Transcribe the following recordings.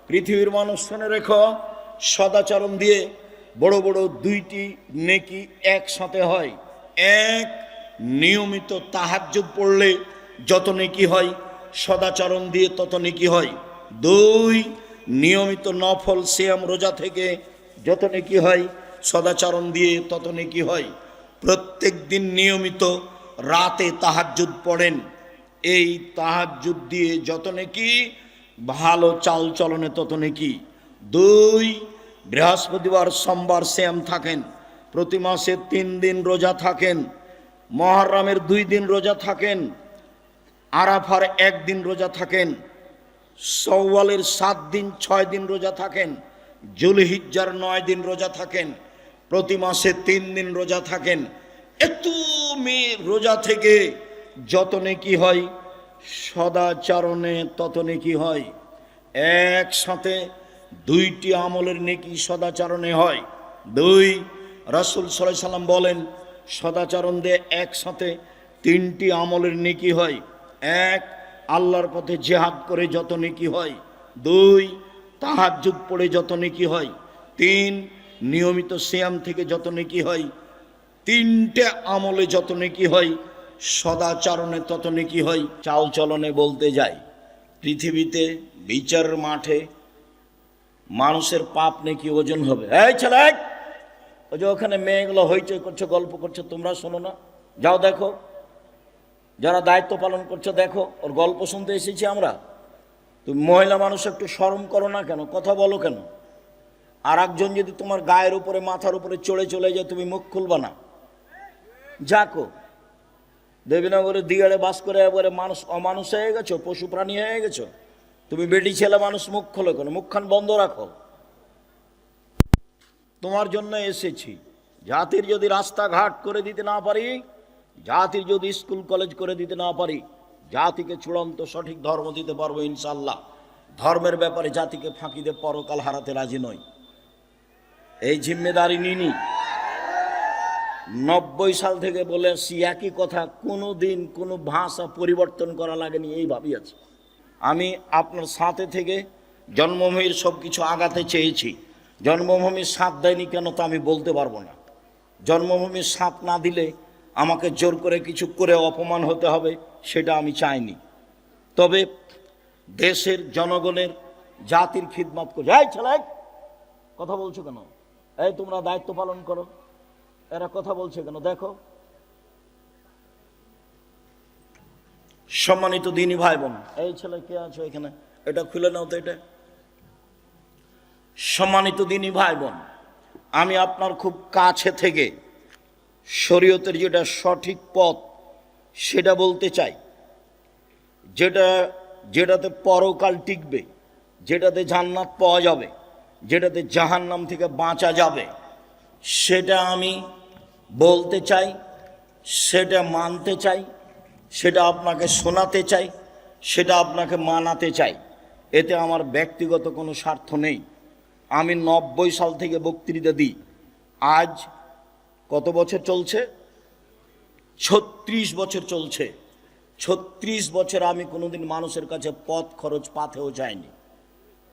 পৃথিবীর মানুষ শুনে রেখো, সদাচরণ দিয়ে বড় বড় দুইটি নেকি একসাথে হয়। এক, নিয়মিত তাহাজ্জুদ পড়লে যত নেকি হয়, সদাচরণ দিয়ে তত নেকি হয়। দুই, নিয়মিত নফল সিয়াম রোজা থেকে যত নেকি হয়, সদাচরণ দিয়ে তত নেকি হয়। প্রত্যেক দিন নিয়মিত রাতে তাহাজ্জুদ পড়েন, এই তাহাজ্জুদ দিয়ে যত নেকি, ভালো চাল চলনে তত নেকি। দুই, বৃহস্পতিবার সোমবার সিয়াম থাকেন, প্রতি মাসে 3 দিন রোজা থাকেন, মুহররমের 2 দিন রোজা থাকেন, আরাফার 1 দিন রোজা থাকেন, শাওয়ালের 7 দিন 6 দিন রোজা থাকেন, যুলহিজ্জার 9 দিন রোজা থাকেন, প্রতি মাসে 3 দিন রোজা থাকেন। এত রোজা থেকে যত নেকি হয়, সদাচরণে তত নেকি হয়। একসাথে দুইটি আমলের নেকি সদাচরণে হয়। দুই, রাসূল সাল্লাল্লাহু আলাইহি সাল্লাম বলেন, সদাচরণ দিয়ে একসাথে 3টি আমলের নেকি হয়। এক, আল্লাহর পথে জিহাদ করে যত নেকি হয়। দুই, তাহাজ্জুদ পড়ে যত নেকি হয়। তিন, নিয়মিত সিয়াম থেকে যত নেকি হয়। 3টে আমলে যত নেকি হয়, সদাচরণে তত নেকি হয়। চাল চলনে বলতে যাই, পৃথিবীতে বিচারের মাঠে মানুষের পাপ নেকি ওজন হবে। এই ছেলে, ওই যে ওখানে মেয়েগুলো হইচই করছে, গল্প করছে, তোমরা শোনো না? যাও দেখো, যারা দায়িত্ব পালন করছে দেখো, ওর গল্প শুনতে এসেছি আমরা। তুমি মহিলা মানুষ, একটু শরম করো না কেন? কথা বলো কেন? আর একজন যদি তোমার গায়ের উপরে, মাথার উপরে চলে যায়, তুমি মুখ খুলবা না? যাকো, দেবীনগরে দিয়াড়ে বাস করে একবারে মানুষ অমানুষ হয়ে গেছো, পশু প্রাণী হয়ে গেছো। তুমি বেটি ছেলে মানুষ, মুখ খোলো কেন? মুখখান বন্ধ রাখো। তোমার জন্য এসেছি। জাতির যদি রাস্তাঘাট করে দিতে না পারি, জাতির যদি স্কুল কলেজ করে দিতে না পারি, জাতিকে চূড়ান্ত সঠিক ধর্ম দিতে পারবো ইনশাআল্লাহ। ধর্মের ব্যাপারে জাতিকে ফাঁকি দিয়ে পরকাল হারাতে রাজি নই। এই জিম্মেদারি নিনি। 90 সাল থেকে বলে আসছি একই কথা, কোনো দিন কোনো ভাষা পরিবর্তন করা লাগেনি, এইভাবেই আছে। আমি আপনার সাথে থেকে জন্মভূমির সব কিছু আগাতে চেয়েছি। জন্মভূমির সাথ দেয়নি কেন তা আমি বলতে পারবো না। জন্মভূমির সাথ না দিলে আমাকে জোর করে কিছু করে অপমান হতে হবে, সেটা আমি চাইনি। তবে দেশের জনগণের, জাতির খিদমত করে। এই ছেলে, কথা বলছো কেন? এই তোমরা দায়িত্ব পালন করো, এরা কথা বলছে কেন? দেখো, সম্মানিত দিনী ভাই বোন, এই ছেলে কে আছো এখানে? এটা খুলে নাও তো এটা। সম্মানিত দিনী ভাই বোন, আমি আপনার খুব কাছে থেকে শরীয়তের যেটা সঠিক পথ সেটা বলতে চাই, যেটাতে পরকাল টিকবে, যেটাতে জান্নাত পাওয়া যাবে, যেটাতে জাহান্নাম থেকে বাঁচা যাবে, সেটা আমি বলতে চাই, সেটা মানতে চাই, সেটা আপনাকে শোনাতে চাই, সেটা আপনাকে মানাতে চাই। এতে আমার ব্যক্তিগত কোনো স্বার্থ নেই। আমি 90 সাল থেকে বক্তৃতা দিই। আজ কত বছর চলছে? 36 বছর চলছে। 36 বছর আমি কোনোদিন মানুষের কাছে পথ খরচ পাথেও যাইনি।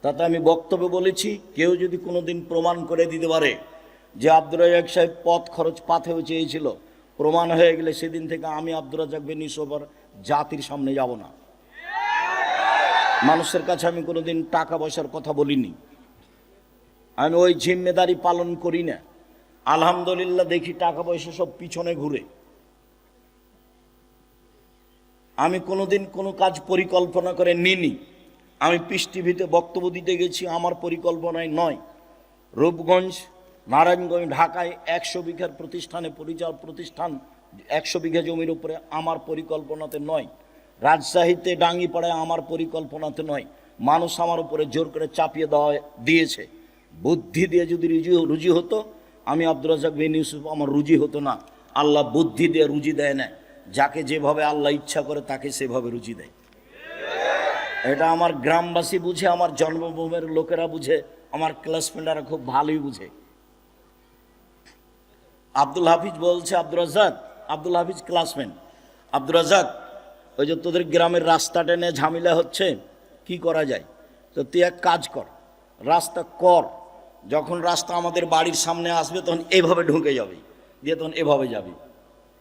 তাতে আমি বক্তব্য বলেছি, কেউ যদি কোনোদিন প্রমাণ করে দিতে পারে যে আব্দুর রাজ্জাক সাহেব পথ খরচ পাথেও চেয়েছিল, প্রমাণ হয়ে গেলে সেদিন থেকে আমি আব্দুর রাজ্জাক বিন ইউসুফ জাতির সামনে যাব না। মানুষের কাছে আমি কোনোদিন টাকা পয়সার কথা বলিনি। আমি ওই জিম্মেদারি পালন করি না। আলহামদুলিল্লাহ, দেখি টাকা পয়সা সব পিছনে ঘুরে। আমি কোনোদিন কোনো কাজ পরিকল্পনা করে নিইনি। আমি পিস টিভিতে বক্তব্য দিতে গেছি, আমার পরিকল্পনায় নয়। রূপগঞ্জ, নারায়ণগঞ্জ, ঢাকায় 100 বিঘার প্রতিষ্ঠান 100 বিঘা জমির উপরে, আমার পরিকল্পনাতে নয়। রাজশাহীতে ডাঙ্গিপাড়ায় আমার পরিকল্পনাতে নয়। মানুষ আমার উপরে জোর করে চাপিয়ে দিয়েছে। বুদ্ধি দিয়ে যদি রুজি হতো, আমি আব্দুর রাজ্জাক বিন ইউসুফ, আমার রুজি হতো না। আল্লাহ বুদ্ধি দিয়ে রুজি দেয় না, যাকে যেভাবে আল্লাহ ইচ্ছা করে তাকে সেভাবে রুজি দেয়। এটা আমার গ্রামবাসী বুঝে, আমার জন্মভূমির লোকেরা বুঝে, আমার ক্লাসমেটরা খুব ভালোই বুঝে। আব্দুল হাফিজ বলছে, আব্দুল হাফিজ ক্লাসমেট, আব্দুর রাজ্জাক, ওই যে তোদের গ্রামের রাস্তা টেনে ঝামেলা হচ্ছে, কি করা যায়? তো তুই এক কাজ কর, রাস্তা কর, যখন রাস্তা আমাদের বাড়ির সামনে আসবে তখন এভাবে ঢুকে যাবে, দিয়ে তখন এভাবে যাবে।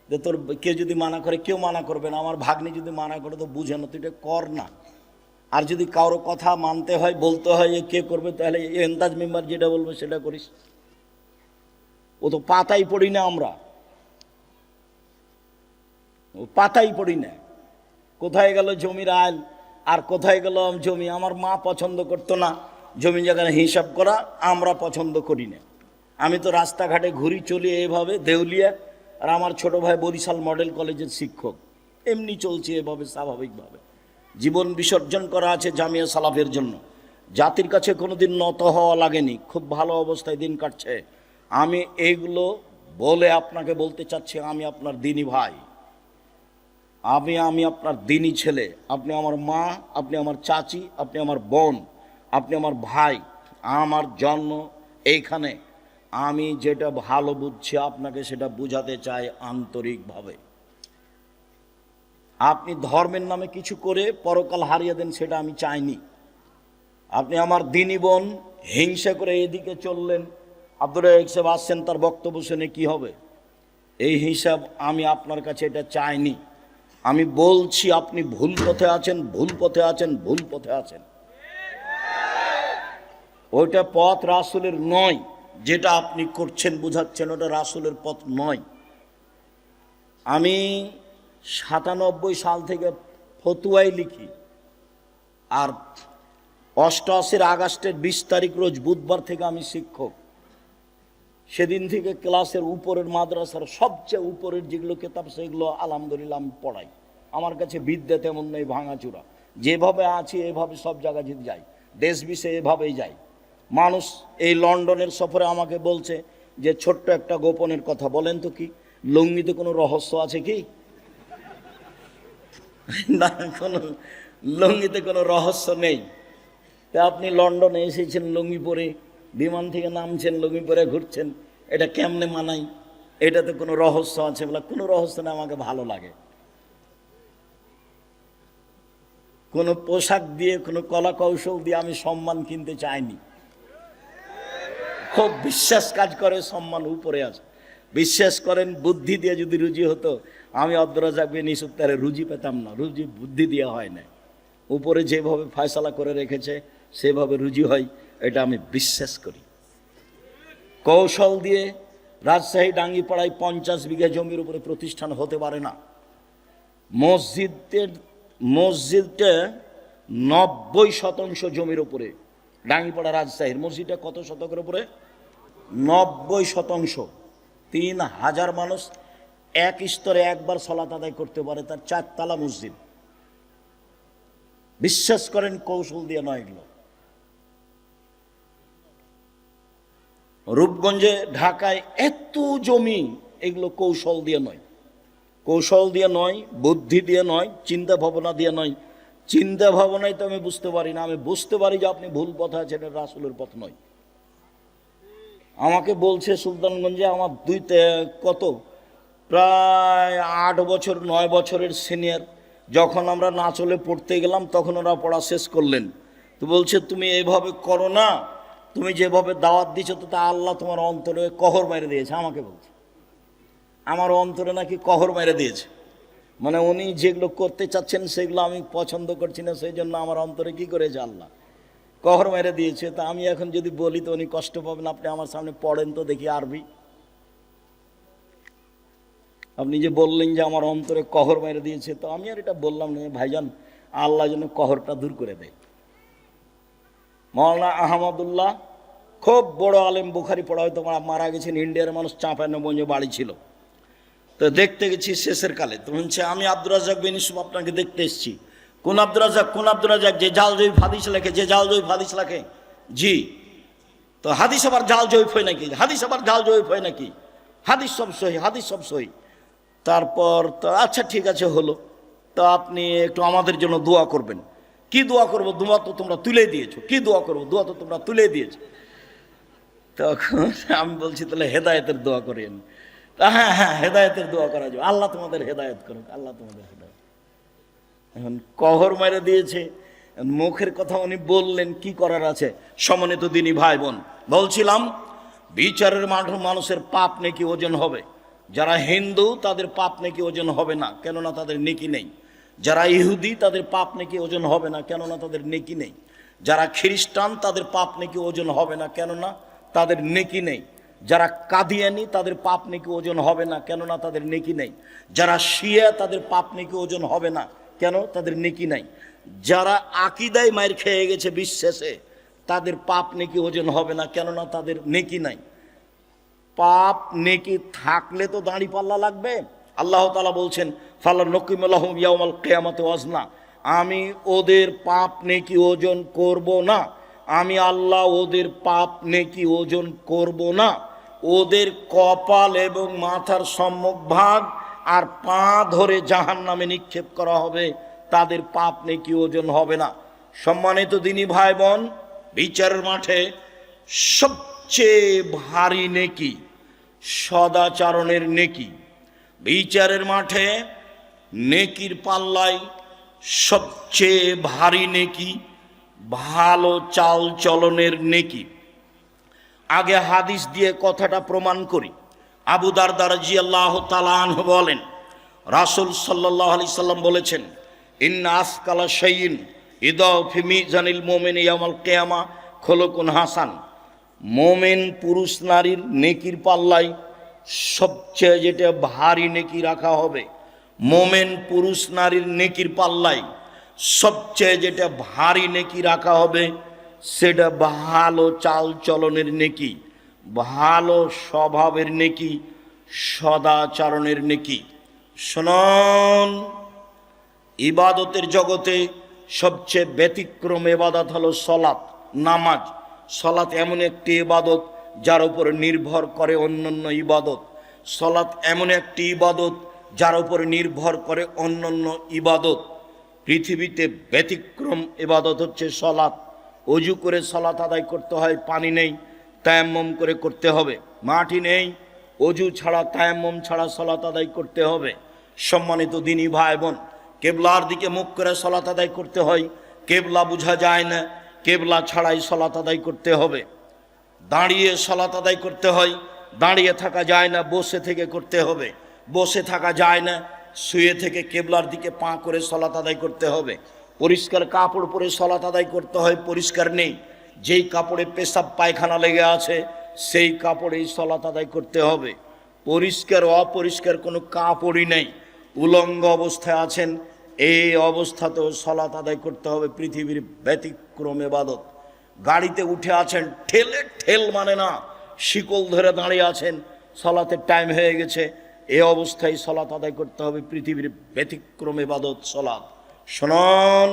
যে তোর কেউ যদি মানা করে, কেউ মানা করবে না, আমার ভাগ্নি যদি মানা করে তো বুঝে না, তুই এটা কর না। আর যদি কারো কথা মানতে হয়, বলতে হয়, কে করবে, তাহলে এন্দাজ মেম্বার যেটা বলবে সেটা করিস। ও তো পাতাই পড়ি না, আমরা ও পাতাই পড়ি না। কোথায় গেল জমির আইল, আর কোথায় গেল জমি। আমার মা পছন্দ করতো না জমি জায়গায় হিসাব করা, আমরা পছন্দ করি না। আমি তো রাস্তাঘাটে ঘুরি চলি এইভাবে দেউলিয়া, আর আমার ছোট ভাই বরিশাল মডেল কলেজের শিক্ষক, এমনি চলছে এভাবে স্বাভাবিকভাবে। জীবন বিসর্জন করা আছে জামিয়া সালাফের জন্য। জাতির কাছে কোনোদিন নত হওয়া লাগেনি, খুব ভালো অবস্থায় দিন কাটছে। আমি এইগুলো বলে আপনাকে বলতে চাচ্ছি, আমি আপনার দিনী ভাই, আমি আপনার দিনী ছেলে। আপনি আমার মা, আপনি আমার চাচি, আপনি আমার বোন, আপনি আমার ভাই। আমার জন্ম এইখানে, আমি যেটা ভালো বুঝছি আপনাকে সেটা বুঝাতে চাই আন্তরিকভাবে। আপনি ধর্মের নামে কিছু করে পরকাল হারিয়ে দেন, সেটা আমি চাইনি। আপনি আমার দিনী বোন, হিংসা করে এদিকে চললেন, আব্দুর রাজ্জাক সাহেব আসছেন, তার বক্তব্য শুনে কি হবে, এই হিসাব আমি আপনার কাছে এটা চাইনি। আমি বলছি আপনি ভুল পথে আছেন, ভুল পথে আছেন, ভুল পথে আছেন। ওইটা পথ রাসূলের নয়, যেটা আপনি করছেন বুঝাচ্ছেন, ওটা রাসূলের পথ নয়। আমি ৯৭ সাল থেকে ফতুয়াই লিখি, আর ৮৮ আগস্টের ২০ তারিখ রোজ বুধবার থেকে আমি শিক্ষক। সেদিন থেকে ক্লাসের উপরের মাদ্রাসার সবচেয়ে উপরের যেগুলো কেতাব সেগুলো আলহামদুলিল্লাহ আমি পড়াই। আমার কাছে বিদ্যা তেমন নেই, ভাঙাচুরা, যেভাবে আছি এভাবে সব জায়গায় যদি যাই, দেশ বিষয়ে এভাবেই যাই। মানুষ এই লন্ডনের সফরে আমাকে বলছে যে ছোট্ট একটা গোপনের কথা বলেন তো, কি লুঙ্গিতে কোনো রহস্য আছে কি? না, কোনো লুঙ্গিতে কোনো রহস্য নেই। তা আপনি লন্ডনে এসেছেন লুঙ্গি পরে, বিমান থেকে নামছেন লুঙ্গি পরে ঘুরছেন, এটা কেমনে মানাই? এটাতে কোনো রহস্য আছে বলে? কোনো রহস্য না, আমাকে ভালো লাগে। কোনো পোশাক দিয়ে, কোনো কলা কৌশল দিয়ে আমি সম্মান কিনতে চাইনি। খুব বিশ্বাস কাজ করে, সম্মান উপরে আছে। বিশ্বাস করেন, বুদ্ধি দিয়ে যদি রুজি হতো, আমি আব্দুর রাজ্জাক বিন ইউসুফ তারে রুজি পেতাম না। রুজি বুদ্ধি দিয়ে হয় না, উপরে যেভাবে ফয়সালা করে রেখেছে সেভাবে রুজি হয়, এটা আমি বিশ্বাস করি। কৌশল দিয়ে রাজশাহী ডাঙ্গিপাড়ায় ৫০ বিঘা জমির উপরে প্রতিষ্ঠান হতে পারে না। মসজিদটা ৯০% জমির উপরে, ডাঙ্গিপাড়া রাজশাহীর মসজিদটা কত শতকের উপরে? ৯০%। ৩,০০০ মানুষ এক স্তরে একবার সালাত আদায় করতে পারে, তার ৪ তলা মসজিদ। বিশ্বাস করেন, কৌশল দিয়ে নয় এগুলো। রূপগঞ্জে, ঢাকায় এত জমি, এগুলো কৌশল দিয়ে নয়, কৌশল দিয়ে নয়, বুদ্ধি দিয়ে নয়, চিন্তা ভাবনা দিয়ে নয়। চিন্তা ভাবনায় তো আমি বুঝতে পারি না, আমি বুঝতে পারি যে আপনি ভুল পথে আছেন, রাসূলের পথ নয়। আমাকে বলছে সুলতানগঞ্জে আমার প্রায় ৮ বছর ৯ বছরের সিনিয়র, যখন আমরা নাচলে পড়তে গেলাম তখন ওরা পড়া শেষ করলেন, তো বলছে তুমি এইভাবে করো না, তুমি যেভাবে দাওয়াত দিচ্ছ তো তা আল্লাহ তোমার অন্তরে কহর মেরে দিয়েছে। আমাকে বলছে আমার অন্তরে নাকি কহর মেরে দিয়েছে, মানে উনি যেগুলো করতে চাচ্ছেন সেগুলো আমি পছন্দ করছি না, সেই জন্য আমার অন্তরে কি করেছে আল্লাহ কহর মেরে দিয়েছে। তা আমি এখন যদি বলি তো উনি কষ্ট পাবেন। আপনি আমার সামনে পড়েন তো দেখি আরবি। আপনি যে বললেন যে আমার অন্তরে কহর মেরে দিয়েছে, তো আমি আর এটা বললাম না, ভাইজান আল্লাহ যেন কহরটা দূর করে দেয়। মাওলানা আহমদুল্লাহ খুব বড় আলেম, বুখারি পড়া, হয়তো মারা গেছেন, ইন্ডিয়ার মানুষ, চাঁপাইনবাবগঞ্জে বাড়ি ছিল। তো দেখতে গেছি শেষের কালে, তো বলছে আমি আব্দুর রাজ্জাক বিন ইউসুফ আপনাকে দেখতে এসেছি। কোন আব্দুর রাজ্জাক? কোন আব্দুর রাজ্জাক? যে জাল জয়ীফ হাদিস লেখে, যে জাল জয়ীফ হাদিস লেখে। জি। তো হাদিস আবার জাল জয়ীফ হয় নাকি? হাদিস আবার জাল জয়ীফ হয় নাকি? হাদিস সব সহি, হাদিস সব সহি। তারপর তো আচ্ছা ঠিক আছে হলো, তো আপনি একটু আমাদের জন্য দোয়া করবেন। কি দোয়া করবো? দোয়া তো তোমরা তুলে দিয়েছো। কি দোয়া করবো? দোয়া তো তোমরা তুলে দিয়েছো। তখন আমি বলছি তাহলে হেদায়েতের দোয়া করেন। হ্যাঁ হ্যাঁ, হেদায়েতের দোয়া করা যাবে, আল্লাহ তোমাদের হেদায়েত করুক, আল্লাহ তোমাদের হেদায়েত। এখন কহর মেরে দিয়েছে, মুখের কথা উনি বললেন, কি করার আছে? সম্মানিত দিনী ভাই বোন, বলছিলাম বিচারের মাঠে মানুষের পাপ নেকি ওজন হবে। যারা হিন্দু তাদের পাপ নেকি ওজন হবে না, কেননা তাদের নেকি নেই। যারা ইহুদি তাদের পাপ নেকি ওজন হবে না, কেননা তাদের নেকি নেই। যারা খ্রিস্টান তাদের পাপ নেকি ওজন হবে না, কেননা তাদের নেকি নেই। যারা কাদিয়ানি তাদের পাপ নেকি ওজন হবে না, কেননা তাদের নেকি নেই। যারা শিয়া তাদের পাপ নেকি ওজন হবে না, কেন? তাদের নেকি নাই। যারা আকীদায় মাইর খেয়ে গেছে বিশ্বাসে, তাদের পাপ নেকি ওজন হবে না, কেননা তাদের নেকি নাই। পাপ নেকি থাকলে তো দাঁড়ি পাল্লা লাগবে। আল্লাহ তাআলা বলছেন, ফালা নকিমু লাহুম ইয়াউমাল কিয়ামাতি ওয়াজনা, আমি ওদের পাপ নেকি ওজন করব না। আমি আল্লাহ ওদের পাপ নেকি ওজন করব না। ওদের কপাল এবং মাথার সম্মুখ ভাগ আর পা ধরে জাহান্নামে নিক্ষেপ করা হবে, তাদের পাপ নেকি ওজন হবে না। সম্মানিত দিনী ভাই বোন, বিচারের মাঠে সবচেয়ে ভারী নেকি সদাচরণের নেকি। বিচারের মাঠে নেকির পাল্লায় সবচেয়ে ভারী নেকি ভালো চাল চলনের নেকি। আগে হাদিস দিয়ে কথাটা প্রমাণ করি। আবু দারদা রাদিয়াল্লাহু তাআলা আনহু বলেন, রাসূল সাল্লাল্লাহু আলাইহি সাল্লাম বলেছেন, ইন্না আসকালা শাইইন ইদাউ ফি মিজানিল মুমিনি ইয়াউমাল কিয়ামা খুলুকুন হাসান। মোমেন পুরুষ নারীর নেকির পাল্লায় সবচেয়ে যেটা ভারী নেকি রাখা হবে, মোমেন পুরুষ নারীর নেকির পাল্লায় সবচেয়ে যেটা ভারী নেকি রাখা হবে, সেটা ভালো চাল চলনের নেকি, ভালো স্বভাবের নেকি, সদাচরণের নেকি। শুনুন, ইবাদতের জগতে সবচেয়ে ব্যতিক্রম ইবাদত হলো সলাত, নামাজ। সলাত এমন একটি ইবাদত যার উপরে নির্ভর করে অন্যান্য ইবাদত। সলাত এমন একটি ইবাদত যার উপরে নির্ভর করে অন্যান্য ইবাদত। পৃথিবীতে ব্যতিক্রম ইবাদত হচ্ছে সলাত। অজু করে সলাত আদায় করতে হয়, পানি নেই, তায়াম্মুম করে করতে হবে। মাটি নেই, অজু ছাড়া তায়াম্মুম ছাড়া সলাত আদায় করতে হবে। সম্মানিত দিনী ভাই বোন, কেবলার দিকে মুখ করে সলাত আদায় করতে হয়, কেবলা বোঝা যায় না, কেবলা ছাড়াই সলাত আদায় করতে হবে। দাঁড়িয়ে সলাত আদায় করতে হয়, দাঁড়িয়ে থাকা যায় না, বসে থেকে করতে হবে। বসে থাকা যায় না, শুয়ে থেকে কেবলার দিকে পা করে সলাত আদায় করতে হবে। পরিষ্কার কাপড় পরে সলাত আদায় করতে হয়, পরিষ্কার নেই, যেই কাপড়ে পেশাব পায়খানা লেগে আছে সেই কাপড়েই সলাত আদায় করতে হবে। পরিষ্কার অপরিষ্কার কোনো কাপড়ই নেই, উলঙ্গ অবস্থায় আছেন, এই অবস্থাতেও সলাত আদায় করতে হবে। পৃথিবীর ব্যতিক্রম ইবাদত। গাড়িতে উঠে আছেন, ঠেলে ঠেল মানে না, শিকল ধরে দাঁড়িয়ে আছেন, সলাতের টাইম হয়ে গেছে, এই অবস্থায় সলাত আদায় করতে হবে। পৃথিবীর ব্যতিক্রম ইবাদত সলাত। শুনুন,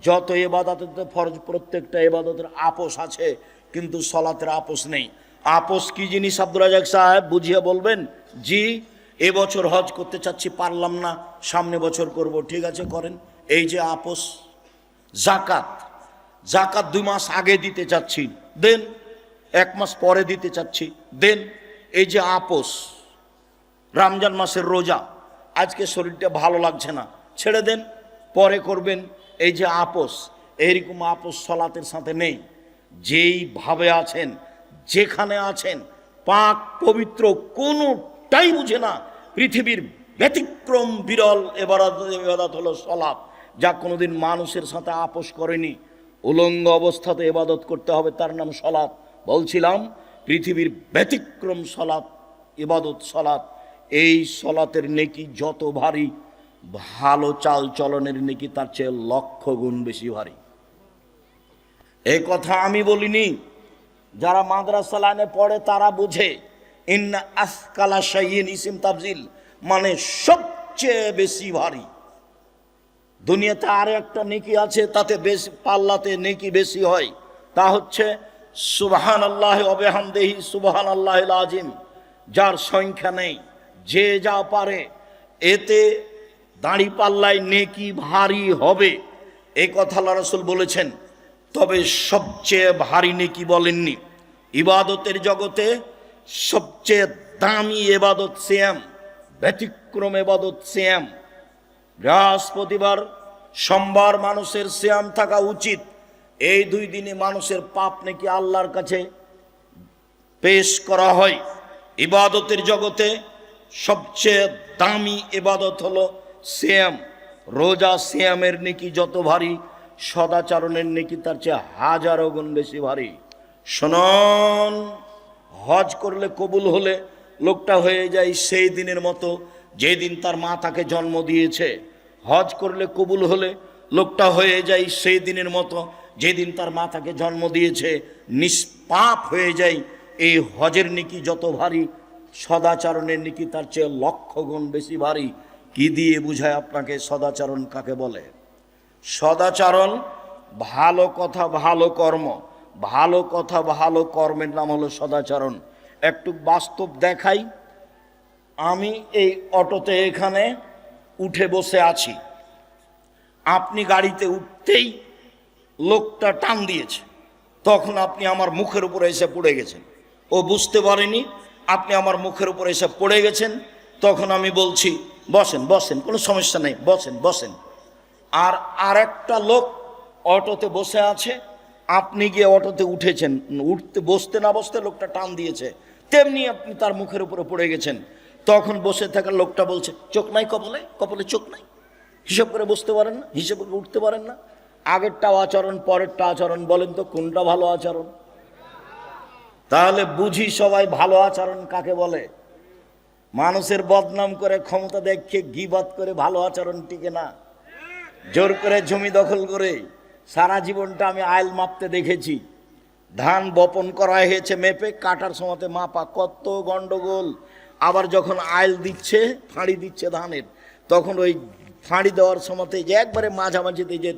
যত ইবাদতের ফরজ, প্রত্যেকটা ইবাদতের আপোষ আছে, কিন্তু সলাতের আপোষ নেই। আপোষ কি জিনিস আব্দুর রাজাক সাহেব বুঝিয়ে বলবেন? জি, এবছর হজ করতে চাচ্ছি, পারলাম না, সামনে বছর করব। ঠিক আছে, করেন। এই যে আপোষ। জাকাত, জাকাত 2 মাস আগে দিতে চাচ্ছি, দেন। 1 মাস পরে দিতে চাচ্ছি, দেন। এই যে আপোষ। রমজান মাসের রোজা, আজকে শরীরটা ভালো লাগছে না, ছেড়ে দেন, পরে করবেন। এই যে আপোষ, এইরকম আপোষ সলাতের সাথে নেই। যেইভাবে আছেন, যেখানে আছেন, পাক পবিত্র, কোনোটাই বুঝে না। পৃথিবীর ব্যতিক্রম বিরল ইবাদত হলো সলাত, যা কোনোদিন মানুষের সাথে আপোষ করেনি। উলঙ্গ অবস্থাতে ইবাদত করতে হবে, তার নাম সলাত। বলছিলাম, পৃথিবীর ব্যতিক্রম সলাত, ইবাদত সলাত। এই সলাতের নেকি যত ভারী, ভালো চাল চলনের নেকি তার চেয়ে 1,00,000 গুণ বেশি ভারী। এই কথা আমি বলিনি, যারা মাদ্রাসা লাইনে পড়ে তারা বুঝে। ইন্না আসকালা শাইইন ইসিম তাফজিল, মানে সবচেয়ে বেশি ভারী। দুনিয়াতে আর একটা নেকি আছে, তাতে বেশি, পাল্লাতে নেকি বেশি হয়, তা হচ্ছে সুবহানাল্লাহি ওয়া বিহামদিহি সুবহানাল্লাহিল আযীম, যার সংখ্যা নেই, যে যা পারে। এতে দাঁড়ি পাল্লায় নেকি ভারী হবে, এই কথা আল্লাহ রাসূল বলেছেন। তবে সবচেয়ে ভারী নেকি বলেননি। ইবাদতের জগতে সবচেয়ে দামি ইবাদত সিয়াম, ব্যতিক্রম ইবাদত সিয়াম। বৃহস্পতিবার সোমবার মানুষের সিয়াম থাকা উচিত। এই 2 দিনে মানুষের পাপ নাকি আল্লাহর কাছে পেশ করা হয়। ইবাদতের জগতে সবচেয়ে দামি ইবাদত হলো সিয়াম। রোজা সিয়ামের নেকি যত ভারী, সদাচরণের নেকি তার চেয়ে হাজারো গুণ বেশি ভারী। শুনুন, হজ করলে কবুল হলে লোকটা হয়ে যায় সেই দিনের মতো যেদিন তার মা তাকে জন্ম দিয়েছে। হজ করলে কবুল হলে লোকটা হয়ে যায় সেই দিনের মতো যেদিন তার মা তাকে জন্ম দিয়েছে। নিষ্পাপ হয়ে যায়। এই হজের নেকি যত ভারী, সদাচরণের নেকি তার চেয়ে লক্ষ গুণ বেশি ভারী। কি দিয়ে বুঝায় আপনাকে সদাচরণ কাকে বলে? সদাচরণ ভালো কথা ভালো কর্ম, ভালো কথা ভালো কর্মের নাম হলো সদাচরণ। একটু বাস্তব দেখাই। আমি এই অটোতে এখানে উঠে বসে আছি, আপনি গাড়িতে উঠতেই লোকটা টান দিয়েছে, তখন আপনি আমার মুখের উপরে এসে পড়ে গেছেন। ও বুঝতে পারেনি আপনি আমার মুখের উপরে এসে পড়ে গেছেন। তখন আমি বলছি বসেন বসেন, কোনো সমস্যা নেই, বসেন বসেন। আর আরেকটা লোক অটোতে বসে আছে, আপনি গিয়ে অটোতে উঠেছেন, উঠতে বসতে না বসতে লোকটা টান দিয়েছে, তেমনি আপনি তার মুখের উপরে পড়ে গেছেন। তখন বসে থাকা লোকটা বলছে চোখ নাই কপালে, কপালে চোখ নাই, হিসাব করে বসতে পারেন না, হিসাব করে উঠতে পারেন না। আগেরটাও আচরণ, পরেরটা আচরণ, বলেন তো কোনটা ভালো আচরণ? তাহলে বুঝি সবাই ভালো আচরণ কাকে বলে। মানুষের বদনাম করে, ক্ষমতা দেখিয়ে গীবত করে ভালো আচরণ টিকে না। জোর করে জমি দখল করে, সারা জীবনটা আমি আইল মাপতে দেখেছি। ধান বপন করা হয়েছে মেপে, কাটার সময়তে মাপা, কত গন্ডগোল। আবার যখন আইল দিচ্ছে, ফাঁড়ি দিচ্ছে ধানের, তখন ওই ফাঁড়ি দেওয়ার সময়তে যে একবারে মাঝামাঝিতে যে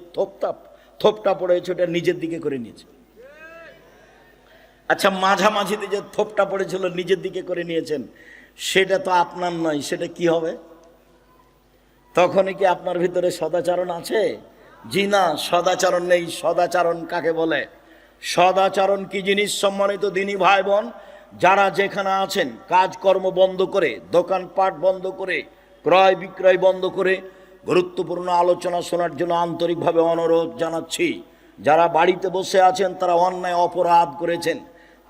থোপটা পড়েছে ওটা নিজের দিকে করে নিয়েছে। আচ্ছা, মাঝামাঝিতে যে থোপটা পড়েছিল নিজের দিকে করে নিয়েছেন, সেটা তো আপনার নয়, সেটা কি হবে? তখনই কি আপনার ভিতরে সদাচরণ আছে? জি না, সদাচরণ নেই। সদাচরণ কাকে বলে? সদাচরণ কি জিনিস? সম্মানিত দিনী ভাই বোন, যারা যেখানে আছেন কাজকর্ম বন্ধ করে, দোকানপাট বন্ধ করে, ক্রয় বিক্রয় বন্ধ করে গুরুত্বপূর্ণ আলোচনা শোনার জন্য আন্তরিকভাবে অনুরোধ জানাচ্ছি। যারা বাড়িতে বসে আছেন তারা অন্যায় অপরাধ করেছেন।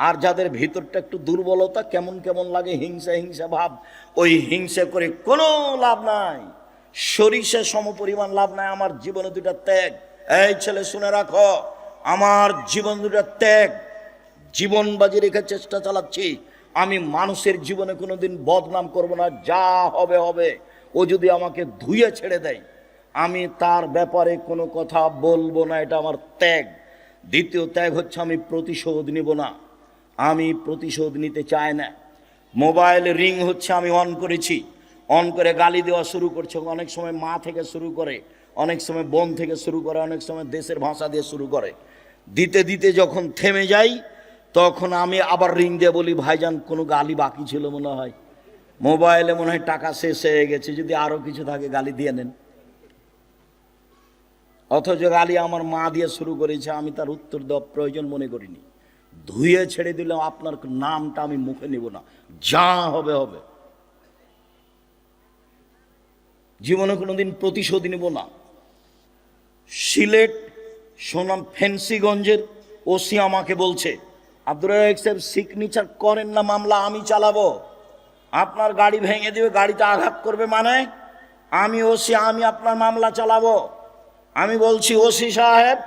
আর যাদের ভিতরটা একটু দুর্বলতা, কেমন কেমন লাগে, হিংসা হিংসা ভাব, ওই হিংসা করে কোনো লাভ নাই, সরিষা সমপরিমাণ লাভ নাই। আমার জীবনে 2টা ত্যাগ। এই ছেলে শুনে রাখো, আমার জীবন 2টা ত্যাগ। জীবন বাজি রেখে চেষ্টা চালাচ্ছি। আমি মানুষের জীবনে কোনোদিন বদনাম করব না, যা হবে হবে। ও যদি আমাকে ধুয়ে ছেড়ে দেয়, আমি তার ব্যাপারে কোনো কথা বলবো না, এটা আমার ত্যাগ। দ্বিতীয় ত্যাগ হচ্ছে আমি প্রতিশোধ নিব না, আমি প্রতিশোধ নিতে চাই না। মোবাইল রিং হচ্ছে, আমি অন করেছি, অন করে গালি দেওয়া শুরু করছে। অনেক সময় মা থেকে শুরু করে, অনেক সময় বোন থেকে শুরু করে, অনেক সময় দেশের ভাষা দিয়ে শুরু করে। দিতে দিতে যখন থেমে যাই, তখন আমি আবার রিং দিয়ে বলি ভাইজান কোনো গালি বাকি ছিল মনে হয়, মোবাইলে মনে হয় টাকা শেষ হয়ে গেছে, যদি আরো কিছু থাকে গালি দিয়ে নেন। অথচ গালি আমার মা দিয়ে শুরু করেছে, আমি তার উত্তর দেওয়া প্রয়োজন মনে করিনি। ধুয়ে ছেড়ে দিলাম, আপনার নামটা আমি মুখে নিব না, যা হবে হবে। জীবনে কোনোদিন প্রতিশোধ নিব না। সিলেট সোনাম ফেন্সিগঞ্জের ওসি আমাকে বলছে, আব্দুর রাজ্জাক সাহেব সিগনেচার করেন না, মামলা আমি চালাবো। আপনার গাড়ি ভেঙে দেবে, গাড়িতে আঘাত করবে, মানে আমি ওসি, আমি আপনার মামলা চালাবো। আমি বলছি ওসি সাহেব,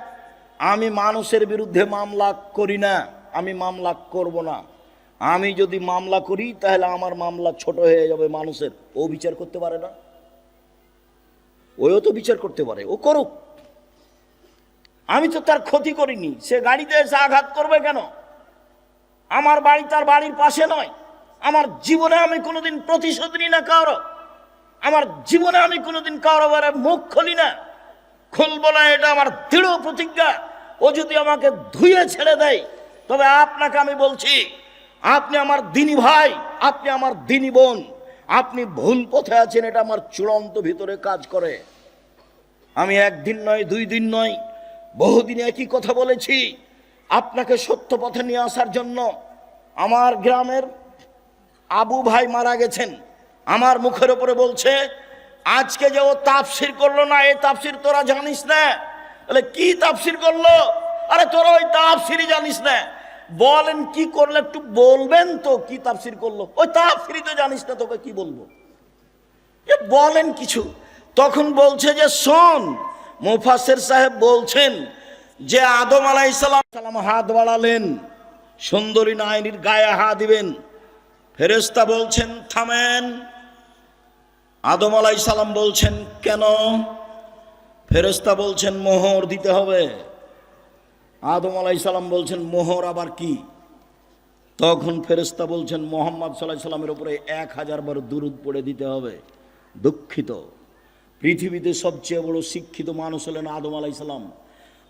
আমি মানুষের বিরুদ্ধে মামলা করি না, আমি মামলা করব না। আমি যদি মামলা করি তাহলে আমার মামলা ছোট হয়ে যাবে মানুষের। ও বিচার করতে পারে না? ওও তো বিচার করতে পারে, ও করুক। আমি তো তার ক্ষতি করিনি, সে গাড়িতে এসে আঘাত করবে কেন? আমার বাড়ি তার বাড়ির পাশে নয়। আমার জীবনে আমি কোনোদিন প্রতিশোধ নিই না কারো। আমার জীবনে আমি কোনোদিন কারো বারে মুখ খুলি না, খুলবো না, এটা আমার দৃঢ় প্রতিজ্ঞা। ও যদি আমাকে ধুয়ে ছেড়ে দেয়, তবে আপনাকে আমি বলছি, আপনি আমার দিনী ভাই, আপনি আমার দিনী বোন, আপনি ভুল পথে আছেন, এটা আমার চূড়ান্ত ভিতরে কাজ করে। আমি 1 দিন নয়, 2 দিন নয়, বহুদিন একই কথা বলেছি আপনাকে সত্য পথে নিয়ে আসার জন্য। আমার গ্রামের আবু ভাই মারা গেছেন, আমার মুখের উপরে বলছে আজকে যে ও তাফসির করলো না, এই তাফসির তোরা জানিস না? বলে কি তাফসির করলো? আরে তোরা ওই তাফসিরই জানিস না। বলেন কি করলো একটু বলবেন তো, কি তাফসির করলো? ওই তাফসিরই তো জানিস না, তোকে কি বলবো? বলেন কিছু। তখন বলছে যে শোন, মুফাসসির সাহেব বলছেন যে আদম আলাইহিস সালাম হাত বাড়ালেন, সুন্দরী নারীর গায়ে হাত দিবেন। ফেরেশতা বলছেন থামেন। আদম আলাইহিস সালাম বলছেন কেন? ফেরেশতা বলছেন মোহর দিতে হবে। আদম আলাইহিস সালাম বলছেন মোহর আবার কি? তখন ফেরেশতা বলছেন মুহাম্মদ সাল্লাল্লাহু আলাইহি সাল্লামের উপরে 1000 বার দুরূদ পড়ে দিতে হবে। দুঃখিত, পৃথিবীতে সবচেয়ে বড় শিক্ষিত মানুষ হলেন আদম আলাইহিস সালাম।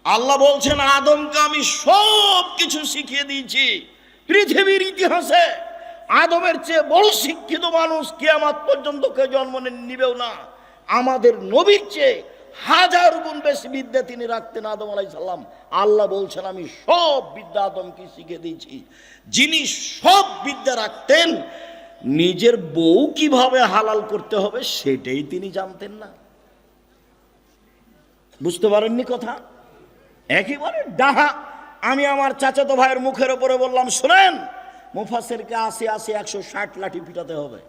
আল্লাহ বলছেন আদমকে আমি সব কিছু শিখিয়ে দিয়েছি। পৃথিবীর ইতিহাসে আদমের চেয়ে বড় শিক্ষিত মানুষ কিয়ামত পর্যন্ত কেউ জন্ম নিবেও না। আমাদের নবীর চেয়ে 1000 গুণ বেশি বিদ্যা তিনি রাখতেন আদম আলাইহিস সালাম। আল্লাহ বলছেন আমি সব বিদ্যা আদমকে শিখিয়ে দিয়েছি। যিনি সব বিদ্যা রাখতেন, নিজের বউ কিভাবে হালাল করতে হবে সেটাই তিনি জানতেন না। বুঝতে পারেননি কথা? একেবারে ডাহা। আমি আমার চাচাতো ভাইয়ের মুখের উপরে বললাম শোনেন, মুফাসসিরকে 80 160 লাঠি পিটাতে হবে।